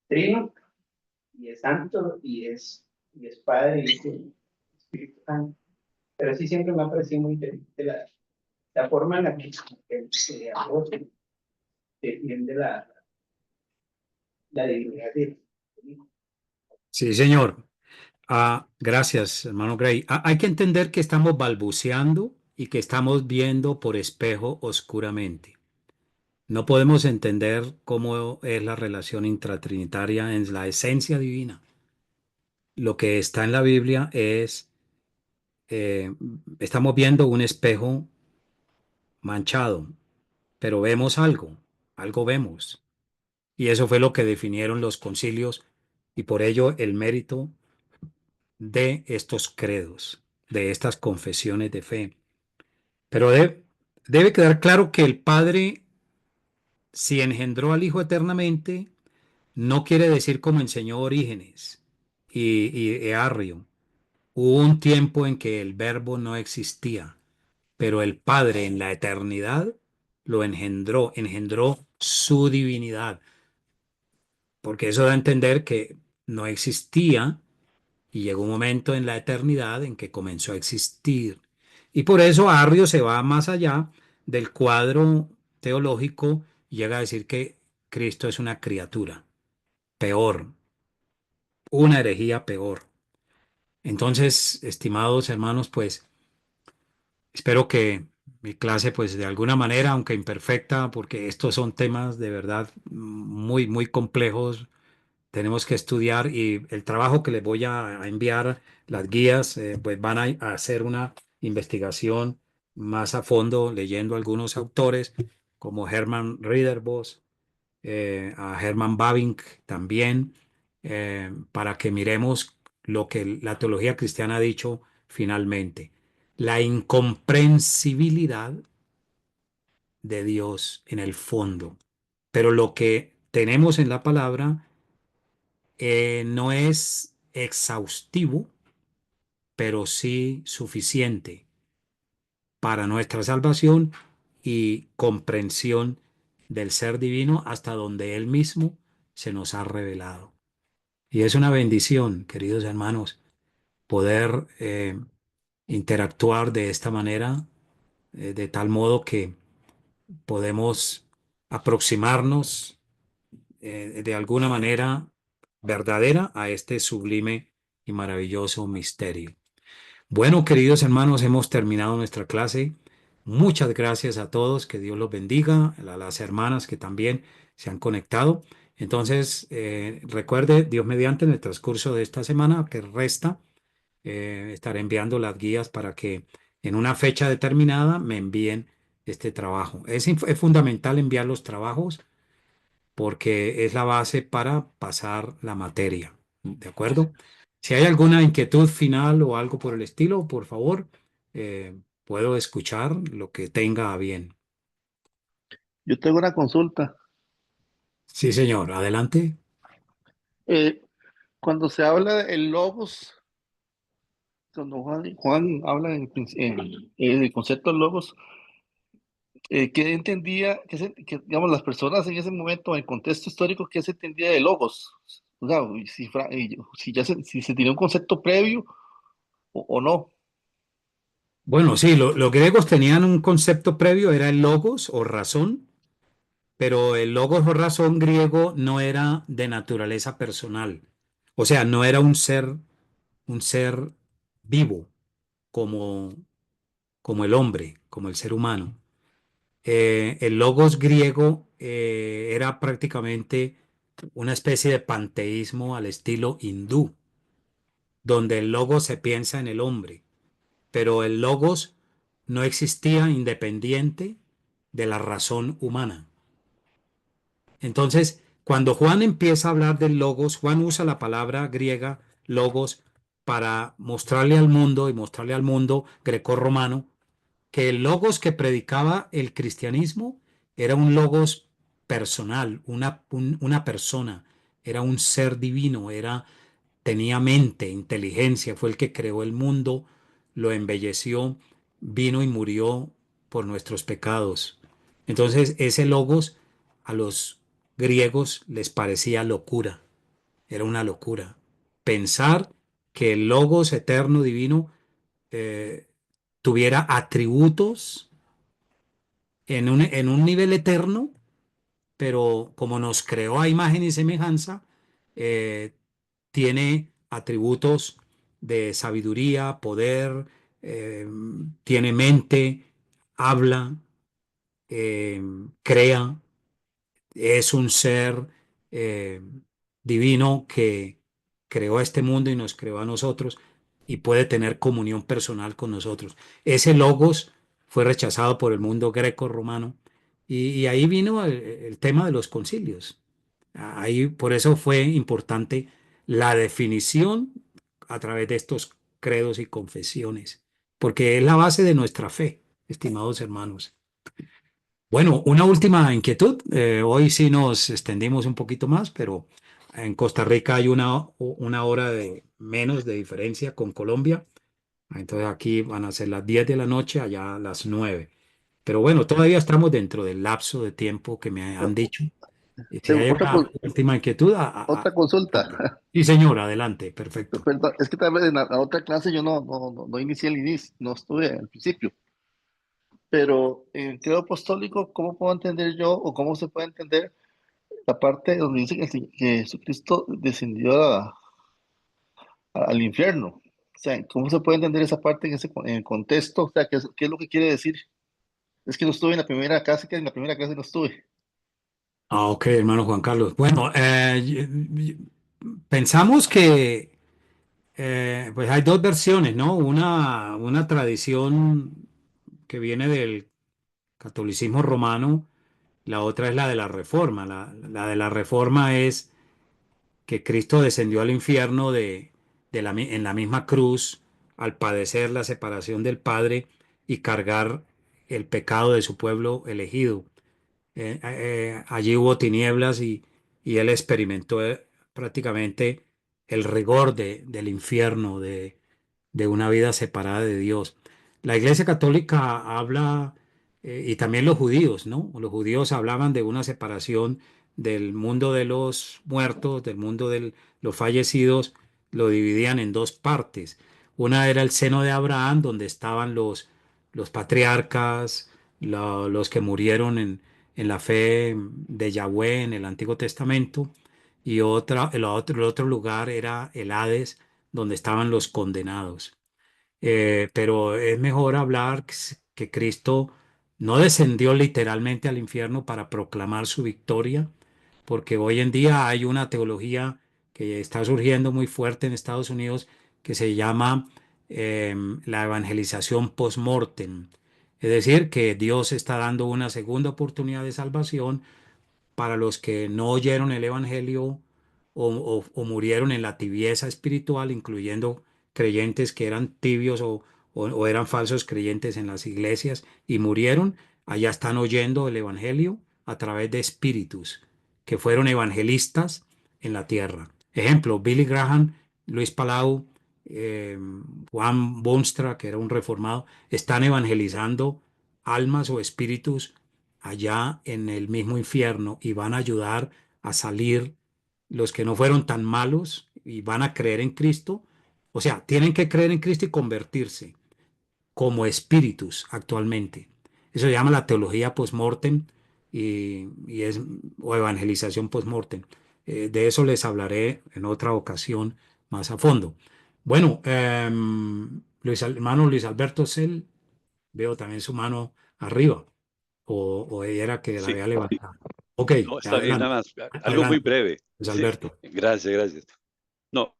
trino, y es santo, y es padre, y es el Espíritu Santo. Pero sí siempre me ha parecido muy interesante la forma en la que se defiende la divinidad de Dios. Sí, señor. Gracias, hermano Gray. Hay que entender que estamos balbuceando y que estamos viendo por espejo oscuramente. No podemos entender cómo es la relación intratrinitaria en la esencia divina. Lo que está en la Biblia es, eh, estamos viendo un espejo manchado, pero vemos algo, algo vemos. Y eso fue lo que definieron los concilios y por ello el mérito de estos credos, de estas confesiones de fe. Pero debe quedar claro que el Padre, si engendró al Hijo eternamente, no quiere decir como enseñó Orígenes y Arrio. Hubo un tiempo en que el verbo no existía, pero el Padre en la eternidad lo engendró, engendró su divinidad, porque eso da a entender que no existía y llegó un momento en la eternidad en que comenzó a existir. Y por eso Arrio se va más allá del cuadro teológico y llega a decir que Cristo es una criatura, peor, una herejía peor. Entonces, estimados hermanos, pues espero que mi clase, pues de alguna manera, aunque imperfecta, porque estos son temas de verdad muy, muy complejos, tenemos que estudiar y el trabajo que les voy a enviar, las guías, pues van a hacer una investigación más a fondo, leyendo algunos autores como Hermann Ridderbos, a Hermann Bavinck también, para que miremos lo que la teología cristiana ha dicho finalmente. La incomprensibilidad de Dios en el fondo. Pero lo que tenemos en la palabra no es exhaustivo, pero sí suficiente para nuestra salvación y comprensión del ser divino hasta donde Él mismo se nos ha revelado. Y es una bendición, queridos hermanos, poder interactuar de esta manera, de tal modo que podemos aproximarnos de alguna manera verdadera a este sublime y maravilloso misterio. Bueno, queridos hermanos, hemos terminado nuestra clase. Muchas gracias a todos, que Dios los bendiga, a las hermanas que también se han conectado. Entonces, recuerde, Dios mediante, en el transcurso de esta semana que resta, estaré enviando las guías para que en una fecha determinada me envíen este trabajo. Es fundamental enviar los trabajos porque es la base para pasar la materia. ¿De acuerdo? Si hay alguna inquietud final o algo por el estilo, por favor, puedo escuchar lo que tenga a bien. Yo tengo una consulta. Sí, señor, adelante. Eh, Cuando se habla del logos, cuando Juan habla en el concepto de logos, ¿qué entendía, digamos, las personas en ese momento, en el contexto histórico, qué se entendía de logos? O sea, si se tenía un concepto previo o no. Bueno, sí, los griegos tenían un concepto previo, era el logos o razón, pero el logos o razón griego no era de naturaleza personal. O sea, no era un ser vivo como, como el hombre, como el ser humano. El logos griego era prácticamente una especie de panteísmo al estilo hindú, donde el logos se piensa en el hombre, pero el logos no existía independiente de la razón humana. Entonces, cuando Juan empieza a hablar del logos, Juan usa la palabra griega logos para mostrarle al mundo y mostrarle al mundo grecorromano que el logos que predicaba el cristianismo era un logos personal, una persona, era un ser divino, tenía mente, inteligencia, fue el que creó el mundo, lo embelleció, vino y murió por nuestros pecados. Entonces, ese logos a los griegos les parecía locura, era una locura. Pensar que el logos eterno divino eh, tuviera atributos en un nivel eterno, pero como nos creó a imagen y semejanza, eh, tiene atributos de sabiduría, poder, eh, tiene mente, habla, eh, crea, es un ser eh, divino que creó este mundo y nos creó a nosotros y puede tener comunión personal con nosotros. Ese logos fue rechazado por el mundo greco-romano y ahí vino el tema de los concilios. Ahí por eso fue importante la definición a través de estos credos y confesiones, porque es la base de nuestra fe, estimados hermanos. Bueno, una última inquietud. Hoy sí nos extendimos un poquito más, pero en Costa Rica hay una hora de menos de diferencia con Colombia. Entonces aquí van a ser las 10 de la noche, allá las 9. Pero bueno, todavía estamos dentro del lapso de tiempo que me han dicho. Y si hay Otra, una última inquietud, otra consulta. sí, señor, adelante, perfecto. Perdón, es que tal vez en la otra clase yo no inicié el inicio, no estuve al principio. Pero en el credo apostólico, ¿cómo puedo entender yo o cómo se puede entender la parte donde dice que Jesucristo descendió al infierno? O sea, ¿cómo se puede entender esa parte en el contexto? O sea, ¿qué es lo que quiere decir? Es que no estuve en la primera clase, que en la primera clase no estuve. Ok, hermano Juan Carlos. Bueno, pensamos que pues hay dos versiones, ¿no? Una tradición que viene del catolicismo romano, la otra es la de la Reforma. La de la Reforma es que Cristo descendió al infierno en la misma cruz al padecer la separación del Padre y cargar el pecado de su pueblo elegido. Allí hubo tinieblas y él experimentó prácticamente el rigor del infierno, de una vida separada de Dios. La Iglesia Católica habla, y también los judíos, ¿no? Los judíos hablaban de una separación del mundo de los muertos, del mundo de los fallecidos, lo dividían en dos partes. Una era el seno de Abraham, donde estaban los patriarcas, los que murieron en la fe de Yahweh en el Antiguo Testamento, y el otro lugar era el Hades, donde estaban los condenados. Pero es mejor hablar que Cristo no descendió literalmente al infierno para proclamar su victoria, porque hoy en día hay una teología que está surgiendo muy fuerte en Estados Unidos que se llama la evangelización post-mortem. Es decir, que Dios está dando una segunda oportunidad de salvación para los que no oyeron el Evangelio o murieron en la tibieza espiritual, incluyendo creyentes que eran tibios o eran falsos creyentes en las iglesias y murieron, allá están oyendo el Evangelio a través de espíritus que fueron evangelistas en la tierra. Ejemplo, Billy Graham, Luis Palau, eh, Juan Bonstra, que era un reformado, están evangelizando almas o espíritus allá en el mismo infierno y van a ayudar a salir los que no fueron tan malos y van a creer en Cristo. O sea, tienen que creer en Cristo y convertirse como espíritus actualmente. Eso se llama la teología post-mortem y es o evangelización post-mortem. De eso les hablaré en otra ocasión más a fondo. Bueno, hermano Luis Alberto Cel, veo también su mano arriba o era que la Sí, había levantado. Ok, no, está bien, adelante, nada más. Algo muy adelante, breve. Luis Sí, Alberto. gracias, gracias. No,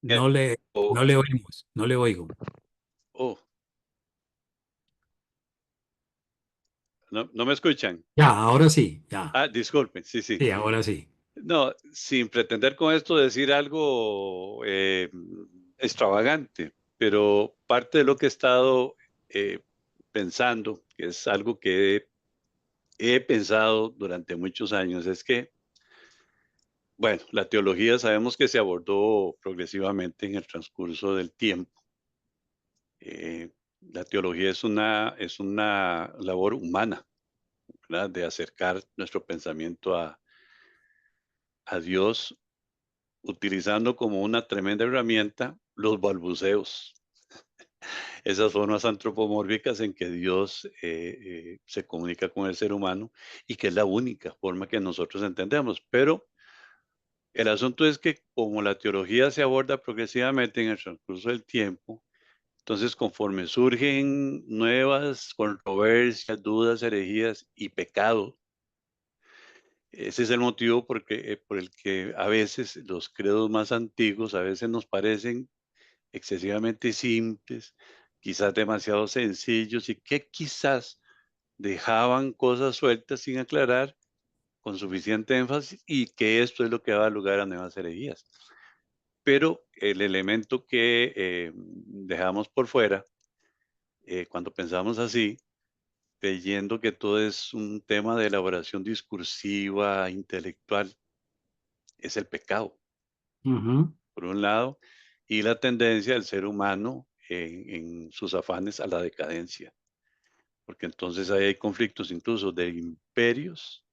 No le, oh, no le oímos, no le oigo. oh, no me escuchan. Ya, ahora sí, ya. Ah, disculpen, sí, sí. Sí, ahora sí. No, sin pretender con esto decir algo extravagante, pero parte de lo que he estado eh, pensando, que es algo que he pensado durante muchos años, es que, bueno, la teología sabemos que se abordó progresivamente en el transcurso del tiempo. La teología es una labor humana, ¿verdad? De acercar nuestro pensamiento a Dios, utilizando como una tremenda herramienta los balbuceos, esas formas antropomórficas en que Dios se comunica con el ser humano y que es la única forma que nosotros entendemos. Pero el asunto es que como la teología se aborda progresivamente en el transcurso del tiempo, entonces conforme surgen nuevas controversias, dudas, herejías y pecados, ese es el motivo por el que a veces los credos más antiguos a veces nos parecen excesivamente simples, quizás demasiado sencillos y que quizás dejaban cosas sueltas sin aclarar con suficiente énfasis y que esto es lo que da lugar a nuevas herejías. Pero el elemento que dejamos por fuera, cuando pensamos así, creyendo que todo es un tema de elaboración discursiva, intelectual, es el pecado, Ujú, por un lado, y la tendencia del ser humano en sus afanes a la decadencia, porque entonces ahí hay conflictos incluso de imperios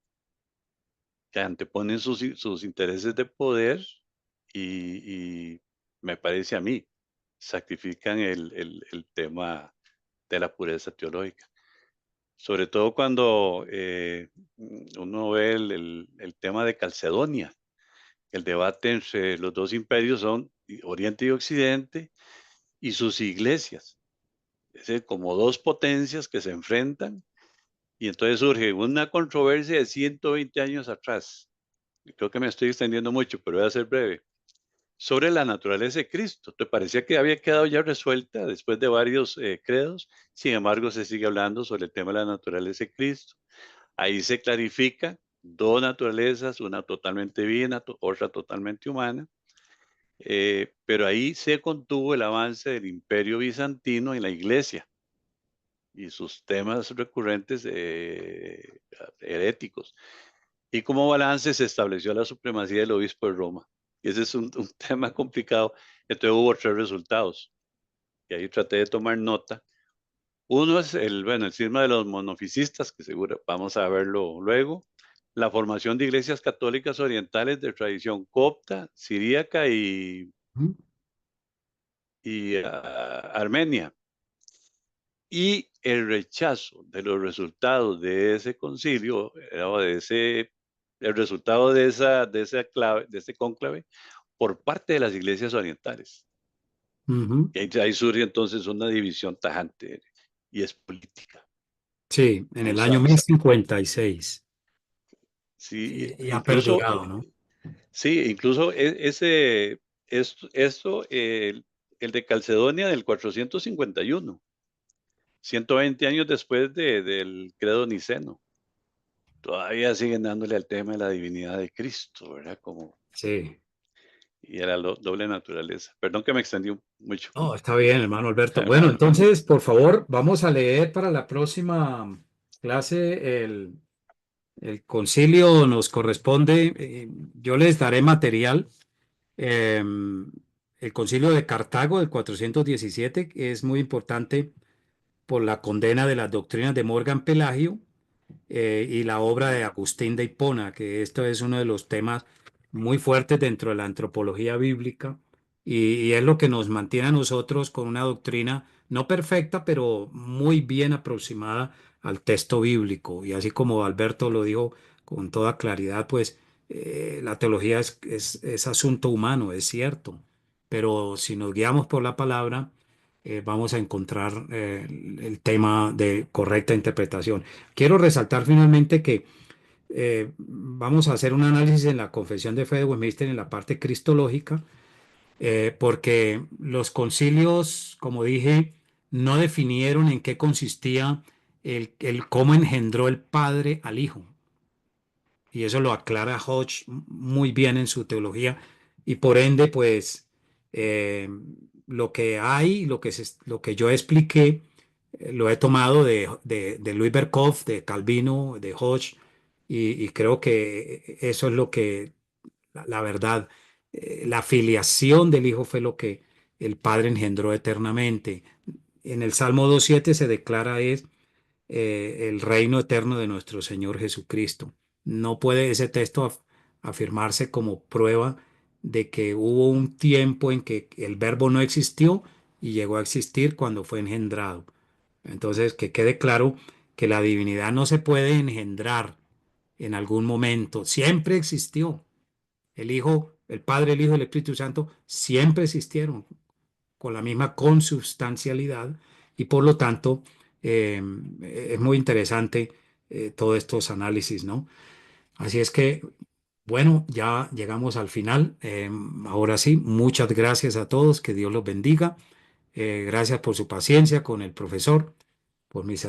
que anteponen sus intereses de poder y me parece a mí, sacrifican el tema de la pureza teológica. Sobre todo cuando uno ve el tema de Calcedonia, el debate entre los dos imperios son Oriente y Occidente y sus iglesias, es decir, como dos potencias que se enfrentan y entonces surge una controversia de 120 años atrás. Creo que me estoy extendiendo mucho, pero voy a ser breve. Sobre la naturaleza de Cristo. ¿Te parecía que había quedado ya resuelta después de varios credos? Sin embargo, se sigue hablando sobre el tema de la naturaleza de Cristo. Ahí se clarifica dos naturalezas, una totalmente divina, otra totalmente humana. Pero ahí se contuvo el avance del imperio bizantino en la iglesia y sus temas recurrentes heréticos. Y como balance se estableció la supremacía del obispo de Roma. Y ese es un tema complicado. Entonces hubo 3 resultados. Y ahí traté de tomar nota. Uno es el cisma de los monofisistas, que seguro vamos a verlo luego. La formación de iglesias católicas orientales de tradición copta, siríaca y Armenia. Y el rechazo de los resultados de ese concilio, el resultado de ese cónclave, por parte de las iglesias orientales. Ujú. Y ahí surge entonces una división tajante y es política. Sí, en el año Usa- 1056. sí, Y ha incluso, perdurado, ¿no? sí, incluso esto, el de Calcedonia del 451, 120 años después del credo niceno. Todavía siguen dándole al tema de la divinidad de Cristo, ¿verdad? Sí. Y a la doble naturaleza. Perdón que me extendí mucho. No, está bien, hermano Alberto. Bueno, entonces, por favor, vamos a leer para la próxima clase el concilio nos corresponde. Yo les daré material. eh, el concilio de Cartago del 417, que es muy importante por la condena de las doctrinas de Morgan Pelagio, y la obra de Agustín de Hipona, que esto es uno de los temas muy fuertes dentro de la antropología bíblica y es lo que nos mantiene a nosotros con una doctrina no perfecta, pero muy bien aproximada al texto bíblico. Y así como Alberto lo dijo con toda claridad, pues la teología es asunto humano, es cierto, pero si nos guiamos por la palabra, vamos a encontrar el tema de correcta interpretación. Quiero resaltar finalmente que vamos a hacer un análisis en la Confesión de Fe de Westminster en la parte cristológica, porque los concilios, como dije, no definieron en qué consistía el cómo engendró el Padre al Hijo. Y eso lo aclara Hodge muy bien en su teología. Y por ende, pues, eh, lo que hay, lo que yo expliqué, lo he tomado de Louis Berkhoff, de Calvino, de Hodge, y creo que eso es lo que, la verdad, la filiación del Hijo fue lo que el Padre engendró eternamente. En el Salmo 2.7 se declara es el reino eterno de nuestro Señor Jesucristo. No puede ese texto afirmarse como prueba de que hubo un tiempo en que el verbo no existió y llegó a existir cuando fue engendrado. Entonces, que quede claro que la divinidad no se puede engendrar en algún momento, siempre existió. El Hijo, el Padre, el Hijo y el Espíritu Santo siempre existieron con la misma consubstancialidad y por lo tanto eh, es muy interesante todos estos análisis, ¿no? Así es que, bueno, ya llegamos al final. Ahora sí, muchas gracias a todos, que Dios los bendiga. Gracias por su paciencia con el profesor, por mis